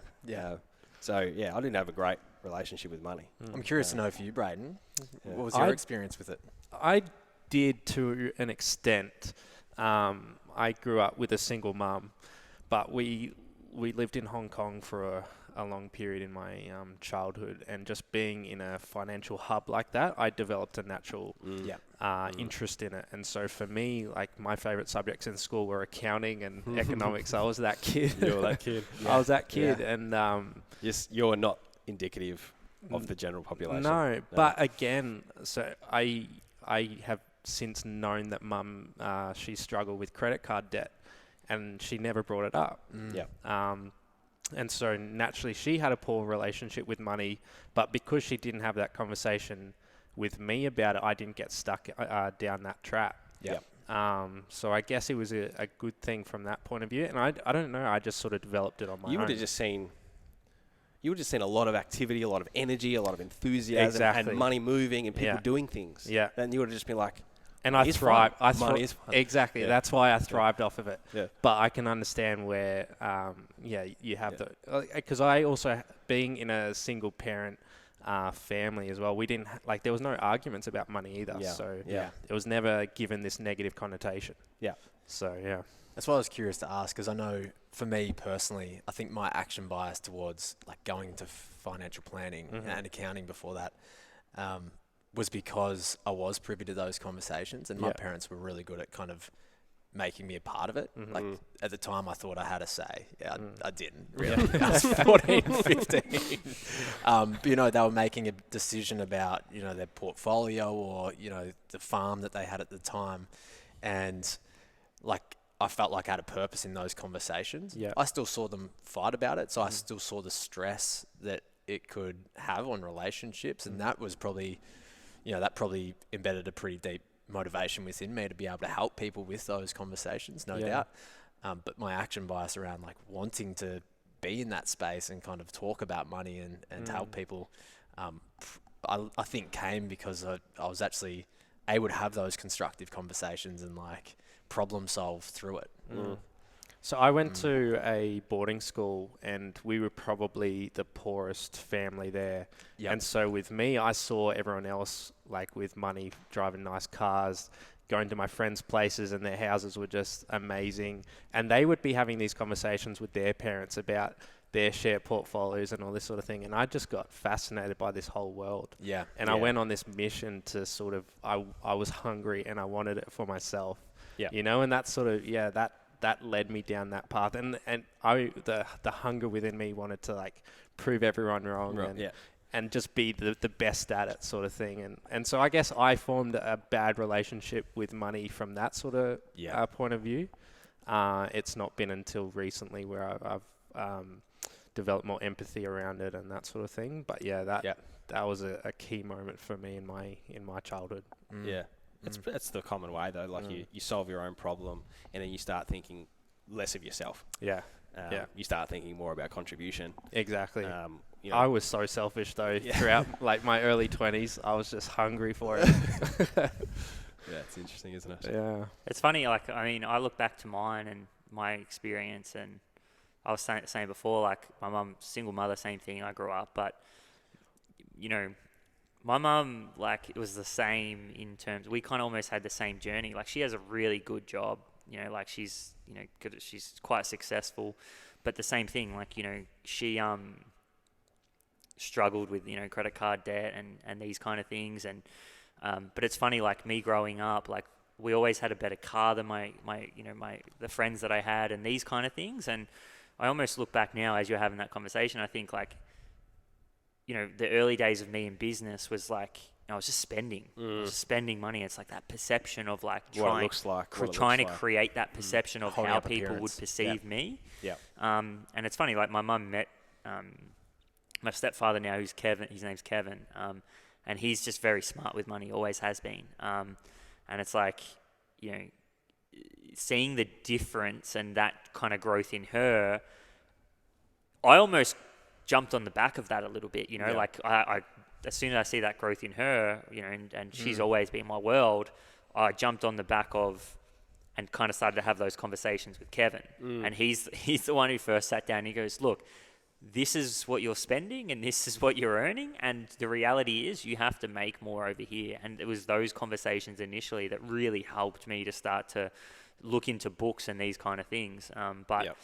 So I didn't have a great relationship with money. I'm curious to know for you, Braden, what was your experience with it? I did to an extent. I grew up with a single mum, but we lived in Hong Kong for a long period in my childhood, and just being in a financial hub like that, I developed a natural interest in it. And so for me, like, my favorite subjects in school were accounting and economics. I was that kid. You were that kid. I was that kid, and yes, you're not indicative of the general population. No, but again, so I have since known that mum, she struggled with credit card debt, and she never brought it up. And so naturally she had a poor relationship with money, but because she didn't have that conversation with me about it, I didn't get stuck down that trap. So I guess it was a good thing from that point of view. And I don't know, I just sort of developed it on my own. You would have just seen a lot of activity, a lot of energy, a lot of enthusiasm, and money moving and people doing things. Yeah. And you would have just been like, and I thrived. Money is fun. Exactly. Yeah. That's why I thrived off of it. Yeah. But I can understand where, you have because I also, being in a single parent family as well, we didn't there was no arguments about money either. Yeah. So it was never given this negative connotation. Yeah. So that's why I was curious to ask, because I know for me personally, I think my action bias towards like going into financial planning and accounting before that was because I was privy to those conversations, and my parents were really good at kind of making me a part of it. Like, at the time I thought I had a say. I didn't really. I was 14, 15. But, they were making a decision about, their portfolio or, the farm that they had at the time. And like, I felt like I had a purpose in those conversations. Yeah. I still saw them fight about it. So I still saw the stress that it could have on relationships. And that was probably, that probably embedded a pretty deep motivation within me to be able to help people with those conversations, no doubt. But my action bias around like wanting to be in that space and kind of talk about money and help people, I think came because I was actually able to have those constructive conversations and like problem solve through it. So I went to a boarding school, and we were probably the poorest family there. And so with me, I saw everyone else like with money, driving nice cars, going to my friends' places, and their houses were just amazing. And they would be having these conversations with their parents about their share portfolios and all this sort of thing. And I just got fascinated by this whole world. And I went on this mission to sort of, I was hungry and I wanted it for myself. And that sort of, that led me down that path, and the hunger within me wanted to like prove everyone wrong and just be the best at it, sort of thing. And so I guess I formed a bad relationship with money from that sort of point of view. It's not been until recently where I've developed more empathy around it and that sort of thing. But that was a key moment for me in my childhood. Yeah. That's the common way though. Like you solve your own problem, and then you start thinking less of yourself. Yeah. You start thinking more about contribution. Exactly. You know, I was so selfish though throughout like my early 20s. I was just hungry for it. yeah, it's interesting, isn't it? Yeah. It's funny, like, I mean, I look back to mine and my experience, and I was saying before, like, my mum, single mother, same thing, I grew up, but, you know, my mum, like, it was the same in terms, we kind of almost had the same journey. Like, she has a really good job, you know, like, she's, you know, good, she's quite successful, but the same thing, like, you know, she struggled with, you know, credit card debt and these kind of things, and but it's funny, like, me growing up, like, we always had a better car than the friends that I had and these kind of things. And I almost look back now as you're having that conversation, I think, like, you know, the early days of me in business was like, I was just spending. I was just spending money. It's like that perception of like trying to create that perception of how people would perceive me. Yeah. And it's funny, like, my mum met my stepfather now, who's Kevin. His name's Kevin. And he's just very smart with money, always has been. And it's like, you know, seeing the difference and that kind of growth in her, I almost jumped on the back of that a little bit, you know, like I as soon as I see that growth in her, you know, and she's always been my world, I jumped on the back of and kind of started to have those conversations with Kevin. And he's the one who first sat down and he goes, look, this is what you're spending and this is what you're earning, and the reality is you have to make more over here. And it was those conversations initially that really helped me to start to look into books and these kind of things. But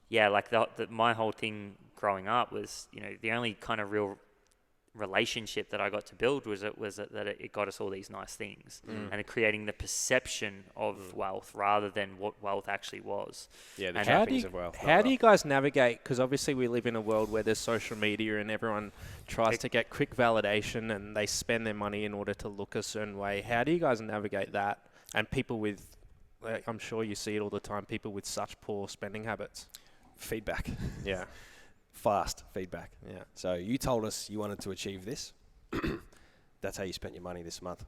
yeah, like my whole thing growing up was, you know, the only kind of real relationship that I got to build was that it got us all these nice things, and creating the perception of wealth rather than what wealth actually was. Yeah, the and trappings of wealth. How do you guys navigate? Because obviously we live in a world where there's social media and everyone tries to get quick validation and they spend their money in order to look a certain way. How do you guys navigate that? And people with, like, I'm sure you see it all the time, people with such poor spending habits. Feedback. Yeah. Fast feedback. Yeah. So you told us you wanted to achieve this. That's how you spent your money this month.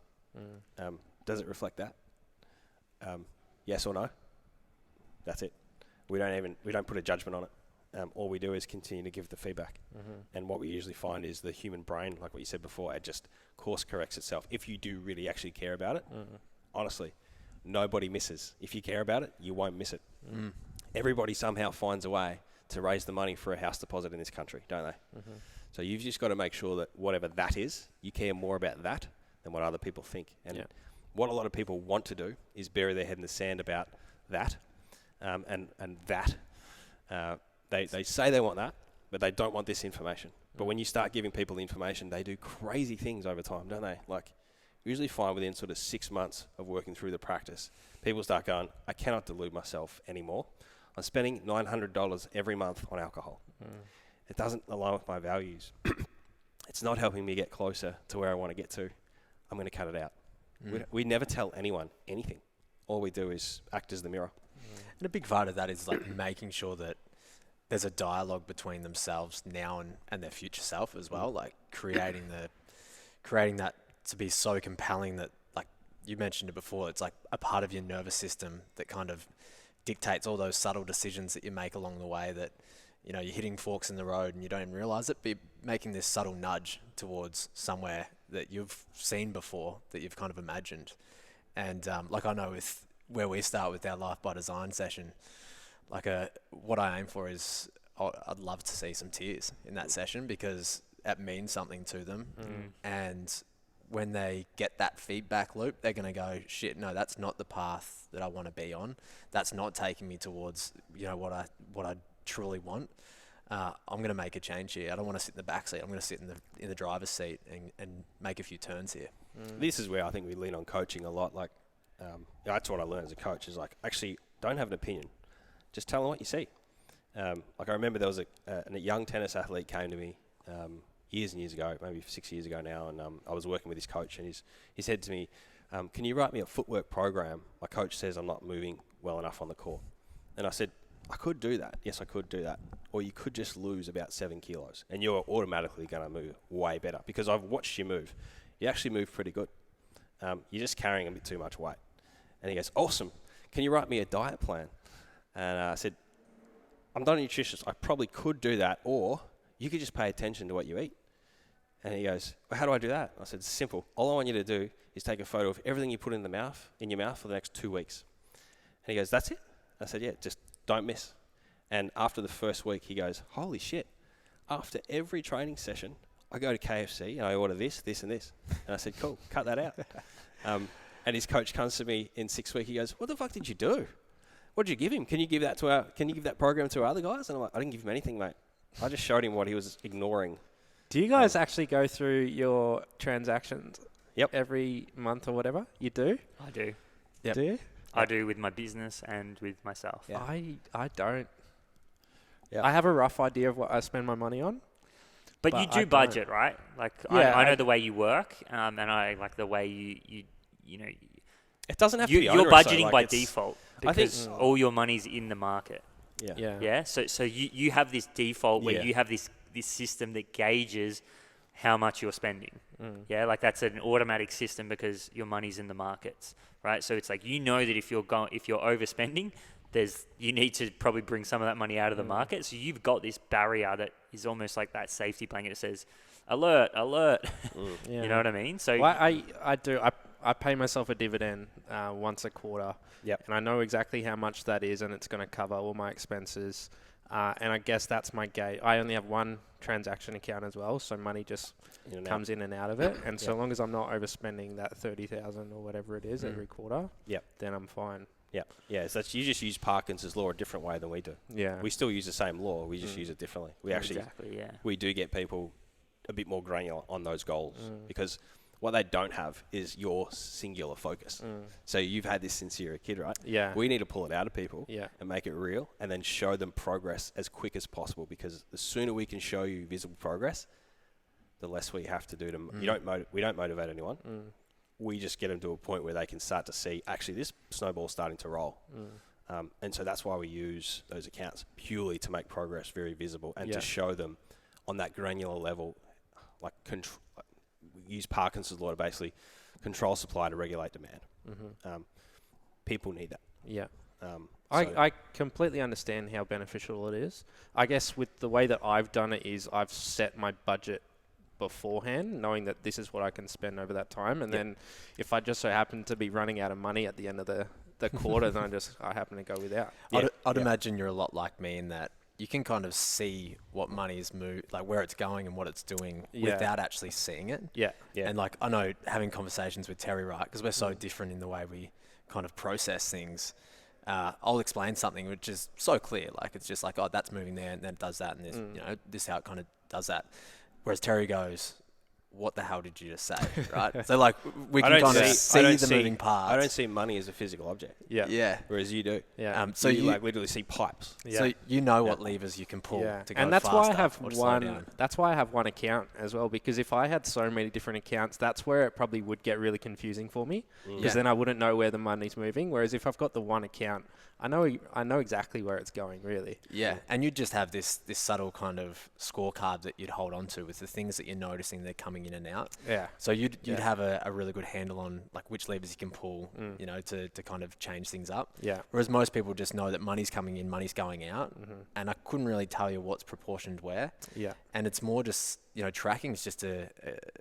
Does it reflect that? Yes or no? That's it. We don't put a judgment on it. All we do is continue to give the feedback. And what we usually find is the human brain, like what you said before, it just course corrects itself. If you do really actually care about it, honestly, nobody misses. If you care about it, you won't miss it. Everybody somehow finds a way to raise the money for a house deposit in this country, don't they? So you've just got to make sure that whatever that is, you care more about that than what other people think. And what a lot of people want to do is bury their head in the sand about that, and that. They say they want that, but they don't want this information. But when you start giving people the information, they do crazy things over time, don't they? Like, usually find within sort of 6 months of working through the practice, people start going, I cannot delude myself anymore. I'm spending $900 every month on alcohol. It doesn't align with my values. It's not helping me get closer to where I want to get to. I'm going to cut it out. We never tell anyone anything. All we do is act as the mirror. And a big part of that is like making sure that there's a dialogue between themselves now and their future self as well. Like creating that to be so compelling that, like you mentioned it before, it's like a part of your nervous system that kind of dictates all those subtle decisions that you make along the way, that, you know, you're hitting forks in the road and you don't even realize it, but you're making this subtle nudge towards somewhere that you've seen before, that you've kind of imagined. And like I know with where we start with our Life by Design session, like what I aim for is I'd love to see some tears in that session, because it means something to them. And when they get that feedback loop, they're going to go, shit, no, that's not the path that I want to be on. That's not taking me towards, you know, what I truly want. I'm going to make a change here. I don't want to sit in the back seat. I'm going to sit in the driver's seat and make a few turns here. This is where I think we lean on coaching a lot. Like, that's what I learned as a coach, is like, actually don't have an opinion. Just tell them what you see. Like I remember there was a young tennis athlete came to me years and years ago, maybe 6 years ago now, and I was working with his coach, and he said to me, can you write me a footwork program? My coach says I'm not moving well enough on the court. And I said, I could do that. Yes, I could do that. Or you could just lose about 7 kilos and you're automatically going to move way better, because I've watched you move. You actually move pretty good. You're just carrying a bit too much weight. And he goes, awesome. Can you write me a diet plan? And I said, I'm not a nutritionist. I probably could do that, or you could just pay attention to what you eat. And he goes, well, how do I do that? I said, it's simple. All I want you to do is take a photo of everything you put in your mouth for the next 2 weeks. And he goes, that's it? I said, yeah, just don't miss. And after the first week, he goes, holy shit. After every training session, I go to KFC and I order this, this, and this. And I said, cool, cut that out. And his coach comes to me in 6 weeks. He goes, what the fuck did you do? What did you give him? Can you give that program to our other guys? And I'm like, I didn't give him anything, mate. I just showed him what he was ignoring. Do you guys actually go through your transactions every month or whatever? You do? I do. Yep. Do you? I do with my business and with myself. Yeah. I don't. Yeah. I have a rough idea of what I spend my money on. But you do budget, right? Like, Yeah, I know the way you work, and I like the way you know, it doesn't have to be you're onerous, budgeting though. by Like, default I think because all your money's in the market. Yeah. Yeah. So you have this default where you have this system that gauges how much you're spending. Yeah, like that's an automatic system because your money's in the markets, right? So it's like, you know that if you're overspending, you need to probably bring some of that money out of the market. So you've got this barrier that is almost like that safety blanket that says, alert, alert. Yeah. You know what I mean? So well, I do. I pay myself a dividend once a quarter. Yep. And I know exactly how much that is, and it's going to cover all my expenses. And I guess that's my gate. I only have one transaction account as well, so money just comes in and out of it. And so long as I'm not overspending that 30,000 or whatever it is every quarter, then I'm fine. Yeah. So you just use Parkinson's law a different way than we do. Yeah. We still use the same law. We just use it differently. We do get people a bit more granular on those goals because what they don't have is your singular focus. So you've had this since you're a kid, right? Yeah. We need to pull it out of people and make it real and then show them progress as quick as possible, because the sooner we can show you visible progress, the less we have to do to... We don't motivate anyone. We just get them to a point where they can start to see, actually, this snowball's starting to roll. And so that's why we use those accounts, purely to make progress very visible and to show them on that granular level, like we use Parkinson's law to basically control supply to regulate demand. People need that. Yeah. I completely understand how beneficial it is. I guess with the way that I've done it is I've set my budget beforehand, knowing that this is what I can spend over that time. And then if I just so happen to be running out of money at the end of the quarter, then I happen to go without. I'd imagine you're a lot like me in that you can kind of see what money is like where it's going and what it's doing without actually seeing it. Yeah. And like, I know having conversations with Terry, right, because we're so different in the way we kind of process things. I'll explain something which is so clear. Like, it's just like, oh, that's moving there and then it does that. And this, this is how it kind of does that. Whereas Terry goes, what the hell did you just say, right? So like, we can kind of see the moving parts. I don't see money as a physical object. Yeah. Whereas you do. Yeah. So you like literally see pipes. So you know what levers you can pull to go and that's faster why I have or slow down. That's why I have one account as well, because if I had so many different accounts, that's where it probably would get really confusing for me, because then I wouldn't know where the money's moving. Whereas if I've got the one account, I know exactly where it's going, really. Yeah, and you'd just have this subtle kind of scorecard that you'd hold on to with the things that you're noticing they're coming in and out. Yeah. So you'd have a really good handle on like which levers you can pull, to kind of change things up. Yeah. Whereas most people just know that money's coming in, money's going out, and I couldn't really tell you what's proportioned where. Yeah. And it's more just, tracking is just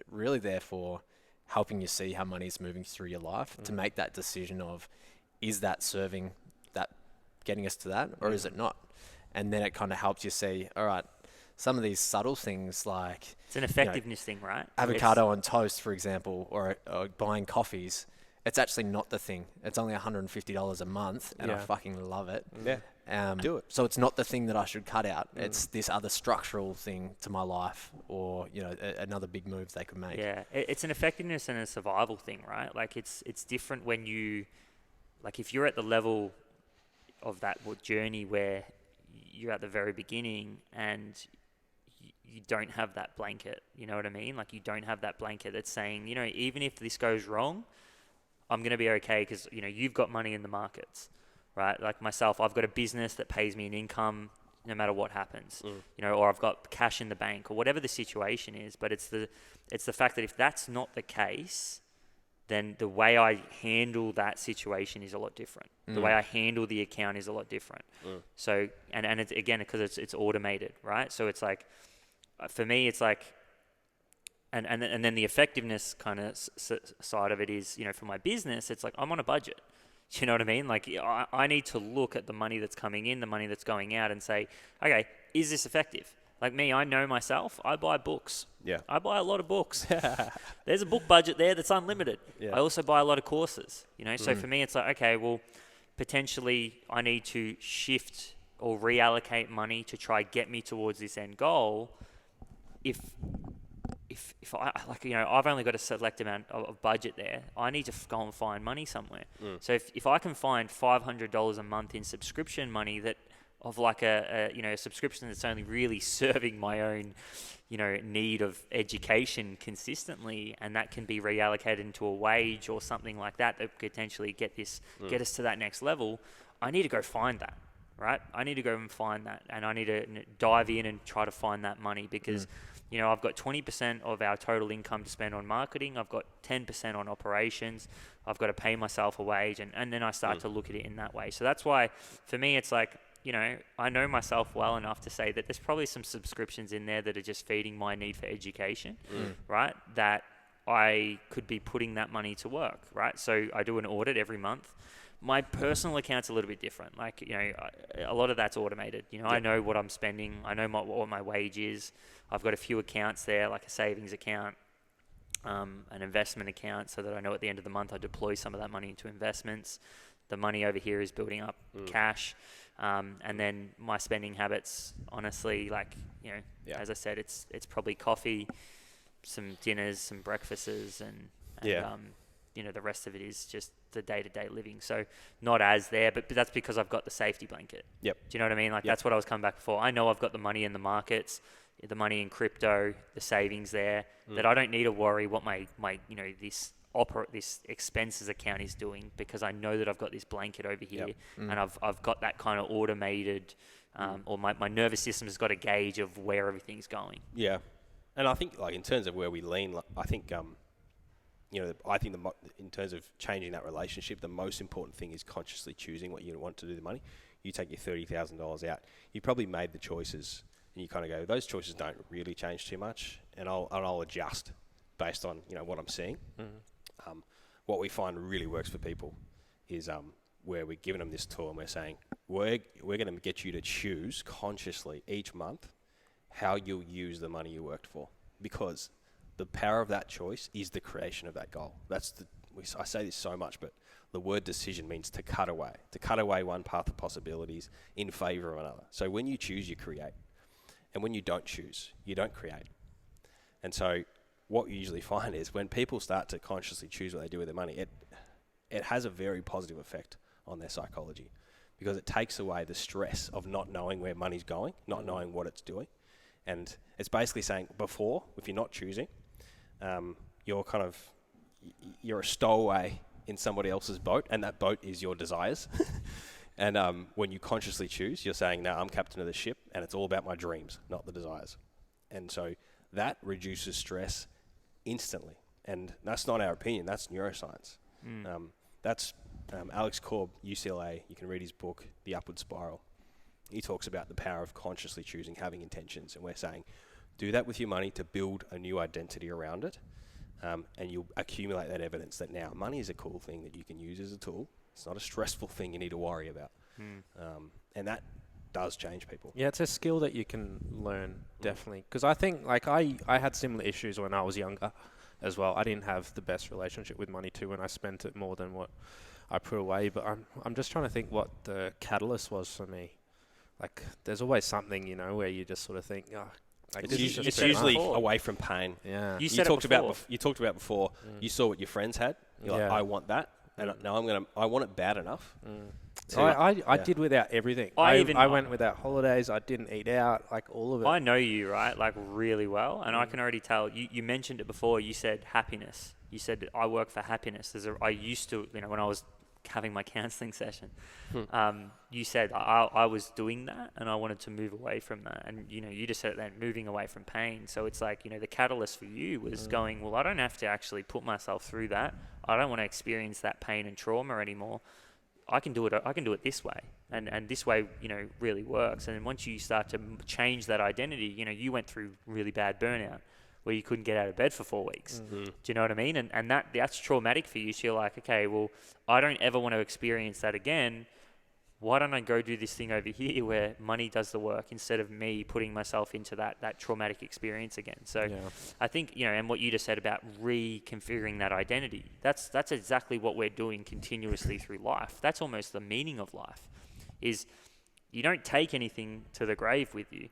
really there for helping you see how money's moving through your life to make that decision of, is that serving that, getting us to that, or is it not? And then it kind of helps you see, all right, some of these subtle things like... It's an effectiveness thing, right? Avocado on toast, for example, or buying coffees. It's actually not the thing. It's only $150 a month, and I fucking love it. Yeah. Do it. So it's not the thing that I should cut out. It's this other structural thing to my life, or another big move they could make. Yeah, it's an effectiveness and a survival thing, right? Like it's different when you, like if you're at the level of that journey where you're at the very beginning and you don't have that blanket, you know what I mean? Like you don't have that blanket that's saying, even if this goes wrong, I'm going to be okay because, you've got money in the markets, right? Like myself, I've got a business that pays me an income no matter what happens, or I've got cash in the bank or whatever the situation is. But it's the fact that if that's not the case, then the way I handle that situation is a lot different. The way I handle the account is a lot different. So, and it's, again, because it's automated, right? So it's like, for me, it's like, and then the effectiveness kind of side of it is, you know, for my business, it's like I'm on a budget. Do you know what I mean? Like I need to look at the money that's coming in, the money that's going out, and say, okay, is this effective? Like me, I know myself. I buy books. Yeah. I buy a lot of books. There's a book budget there that's unlimited. Yeah. I also buy a lot of courses. You know, so for me, it's like, okay, well, potentially I need to shift or reallocate money to try get me towards this end goal. If I, like, you know, I've only got a select amount of budget there, I need to go and find money somewhere. So if I can find $500 a month in subscription money that of like a you know, a subscription that's only really serving my own, you know, need of education consistently, and that can be reallocated into a wage or something like that that could potentially get us to that next level, I need to go find that, right? I need to go and find that, and I need to dive in and try to find that money because you know, I've got 20% of our total income to spend on marketing. I've got 10% on operations. I've got to pay myself a wage, and then I start to look at it in that way. So that's why, for me, it's like, you know, I know myself well enough to say that there's probably some subscriptions in there that are just feeding my need for education, right? That I could be putting that money to work, right? So I do an audit every month. My personal account's a little bit different. Like, you know, a lot of that's automated. You know, I know what I'm spending. I know what my wage is. I've got a few accounts there, like a savings account, an investment account, so that I know at the end of the month I deploy some of that money into investments. The money over here is building up cash. And then my spending habits, honestly, like, you know, as I said, it's probably coffee, some dinners, some breakfasts, and you know, the rest of it is just the day-to-day living. So not as there, but that's because I've got the safety blanket. Yep. Do you know what I mean? Like that's what I was coming back for. I know I've got the money in the markets, the money in crypto, the savings there, that I don't need to worry what my you know, this expenses account is doing, because I know that I've got this blanket over here, and I've got that kind of automated, or my nervous system has got a gauge of where everything's going. Yeah. And I think, like, in terms of where we lean, like, I think, you know, I think in terms of changing that relationship, the most important thing is consciously choosing what you want to do with the money. You take your $30,000 out, you probably made the choices, and you kind of go, those choices don't really change too much, and I'll adjust based on, you know, what I'm seeing. What we find really works for people is where we're giving them this tool and we're saying, we're going to get you to choose consciously each month how you'll use the money you worked for, because the power of that choice is the creation of that goal. I say this so much, but the word decision means to cut away one path of possibilities in favor of another. So when you choose, you create. And when you don't choose, you don't create. And so what you usually find is when people start to consciously choose what they do with their money, it has a very positive effect on their psychology, because it takes away the stress of not knowing where money's going, not knowing what it's doing. And it's basically saying, before, if you're not choosing, you're a stowaway in somebody else's boat, and that boat is your desires. And when you consciously choose, you're saying, no, I'm captain of the ship, and it's all about my dreams, not the desires. And so that reduces stress instantly. And that's not our opinion, that's neuroscience. That's Alex Korb, UCLA. You can read his book, The Upward Spiral. He talks about the power of consciously choosing, having intentions. And we're saying, do that with your money to build a new identity around it. And you'll accumulate that evidence that now money is a cool thing that you can use as a tool. It's not a stressful thing you need to worry about. And that does change people. Yeah, it's a skill that you can learn, definitely. Because I think, like, I had similar issues when I was younger as well. I didn't have the best relationship with money too, and I spent it more than what I put away. But I'm just trying to think what the catalyst was for me. Like, there's always something, you know, where you just sort of think, oh, like, it's usually away from pain. Yeah. You talked about before. You saw what your friends had. You're like, I want that, and now I want it bad enough. I did without everything. I went without holidays. I didn't eat out, like all of it. I know you, right? Like really well, and I can already tell. You mentioned it before. You said happiness. You said I work for happiness. I used to, you know, when I was having my counselling session. You said I was doing that and I wanted to move away from that. And, you just said it then, moving away from pain. So it's like, the catalyst for you was going, well, I don't have to actually put myself through that. I don't want to experience that pain and trauma anymore. I can do it this way. And this way, really works. And then once you start to change that identity, you went through really bad burnout where you couldn't get out of bed for 4 weeks. Do you know what I mean? And that's traumatic for you. So you're like, okay, well, I don't ever want to experience that again. Why don't I go do this thing over here where money does the work instead of me putting myself into that traumatic experience again? So I think, and what you just said about reconfiguring that identity, that's exactly what we're doing continuously through life. That's almost the meaning of life, is you don't take anything to the grave with you,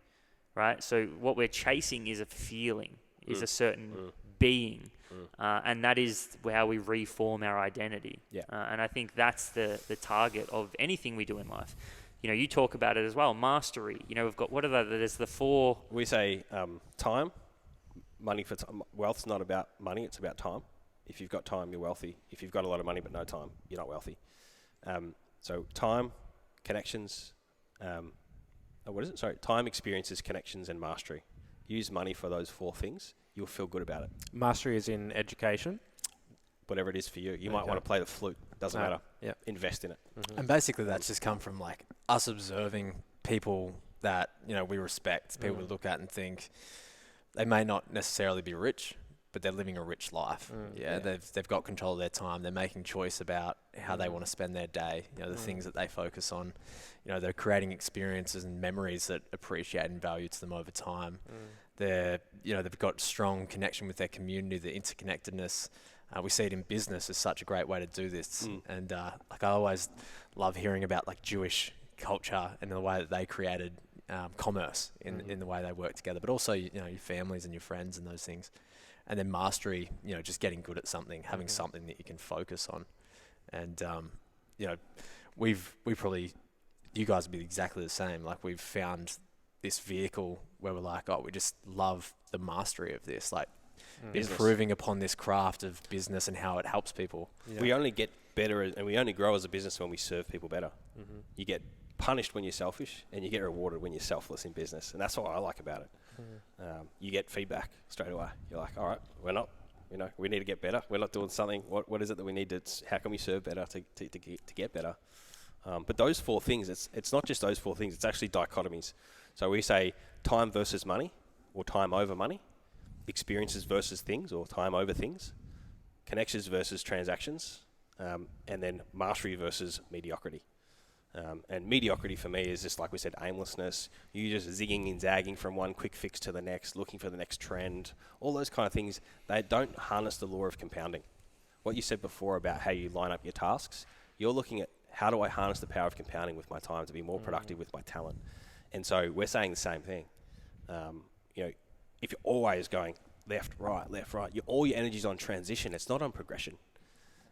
right? So what we're chasing is a feeling, is a certain being. And that is how we reform our identity. And I think that's the target of anything we do in life. You talk about it as well, mastery. We've got, what are they? There's the 4... We say time, money for time. Wealth's not about money, it's about time. If you've got time, you're wealthy. If you've got a lot of money but no time, you're not wealthy. So time, connections, time, experiences, connections, and mastery. Use money for those 4 things. You'll feel good about it. Mastery is in education? Whatever it is for you. You might want to play the flute. Doesn't matter. Yeah. Invest in it. And basically that's just come from like us observing people that, we respect, people we look at and think they may not necessarily be rich, but they're living a rich life. They've got control of their time. They're making choice about how they want to spend their day, the things that they focus on. They're creating experiences and memories that appreciate and value to them over time. They've got strong connection with their community, the interconnectedness. We see it in business as such a great way to do this. And I always love hearing about like Jewish culture and the way that they created commerce in the way they work together, but also, your families and your friends and those things. And then mastery, just getting good at something, having something that you can focus on. And, you guys would be exactly the same. Like we've found this vehicle where we're like, we just love the mastery of this, like improving upon this craft of business and how it helps people. We only get better and we only grow as a business when we serve people better. You get punished when you're selfish and you get rewarded when you're selfless in business. And that's what I like about it. You get feedback straight away. You're like, all right, we're not, we need to get better. We're not doing something. What is it that we need to, how can we serve better to get better? But those 4 things, it's not just those 4 things, it's actually dichotomies. So we say time versus money, or time over money, experiences versus things, or time over things, connections versus transactions, and then mastery versus mediocrity. And mediocrity for me is just, like we said, aimlessness. You just zigging and zagging from one quick fix to the next, looking for the next trend, all those kind of things. They don't harness the law of compounding. What you said before about how you line up your tasks, you're looking at how do I harness the power of compounding with my time to be more productive with my talent. And so we're saying the same thing. If you're always going left, right, all your energy's on transition. It's not on progression.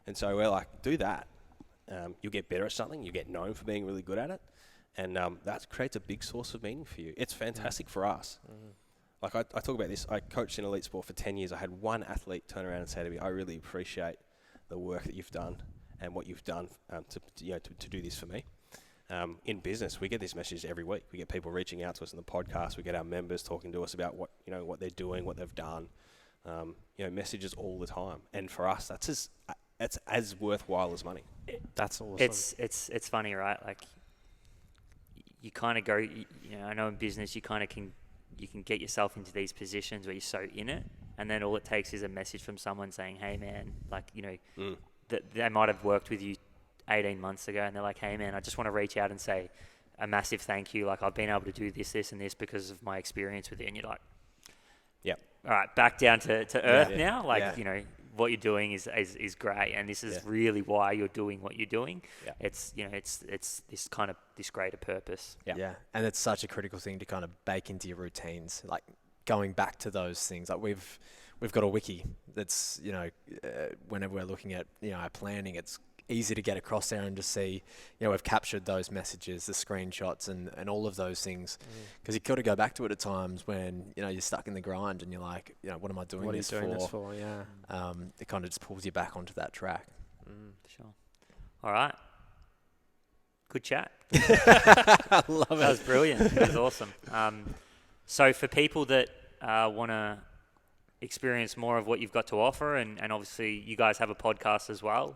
And so we're like, do that. You'll get better at something. You get known for being really good at it. And that creates a big source of meaning for you. It's fantastic for us. Like I talk about this. I coached in elite sport for 10 years. I had one athlete turn around and say to me, I really appreciate the work that you've done and what you've done to do this for me. In business, we get this message every week. We get people reaching out to us in the podcast. We get our members talking to us about what they're doing, what they've done. Messages all the time. And for us, that's as worthwhile as money. That's awesome. It's funny, right? Like you kind of go. I know in business you kind of can get yourself into these positions where you're so in it, and then all it takes is a message from someone saying, "Hey, man," that they might have worked with you 18 months ago, and they're like, "Hey, man, I just want to reach out and say a massive thank you. Like I've been able to do this, and this because of my experience with it." And you're like, "Yep, all right, back down to earth now." Like what you're doing is great, and this is really why you're doing what you're doing. Yeah. It's this kind of this greater purpose. Yeah, and it's such a critical thing to kind of bake into your routines, like going back to those things. Like we've got a wiki that's whenever we're looking at our planning, it's easy to get across there and just see, we've captured those messages, the screenshots and all of those things. Because you got to go back to it at times when, you're stuck in the grind and you're like, what am I doing this for? Yeah. It kind of just pulls you back onto that track. Sure. All right. Good chat. I love That was brilliant. That was awesome. So for people that want to experience more of what you've got to offer, and obviously you guys have a podcast as well.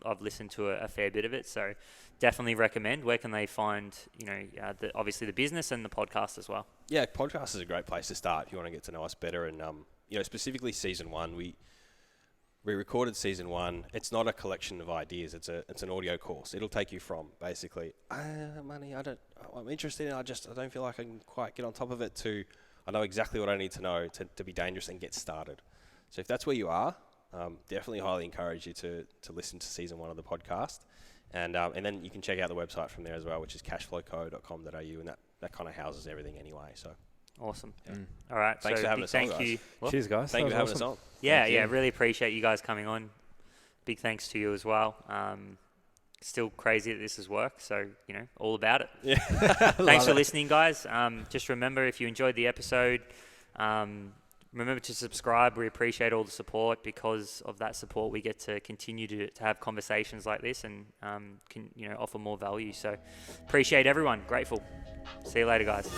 I've listened to a fair bit of it, so definitely recommend. Where can they find, obviously the business and the podcast as well? Yeah, podcast is a great place to start if you want to get to know us better. And specifically season 1, we recorded season 1. It's not a collection of ideas. It's an audio course. It'll take you from basically money. I'm interested in. I don't feel like I can quite get on top of it. To I know exactly what I need to know to be dangerous and get started. So if that's where you are, definitely highly encourage you to listen to season 1 of the podcast, and then you can check out the website from there as well, which is cashflowco.com.au, and that kind of houses everything anyway. So awesome. Yeah. All right. Thanks for having us on, Thank guys. you. What? Cheers, guys. Thank you That for was having awesome. us on. Yeah, really appreciate you guys coming on. Big thanks to you as well. Still crazy that this is work, so all about it. Yeah. Thanks for listening, guys. Just remember, if you enjoyed the episode, remember to subscribe. We appreciate all the support. Because of that support, we get to continue to have conversations like this and can offer more value. So appreciate everyone. Grateful. See you later, guys.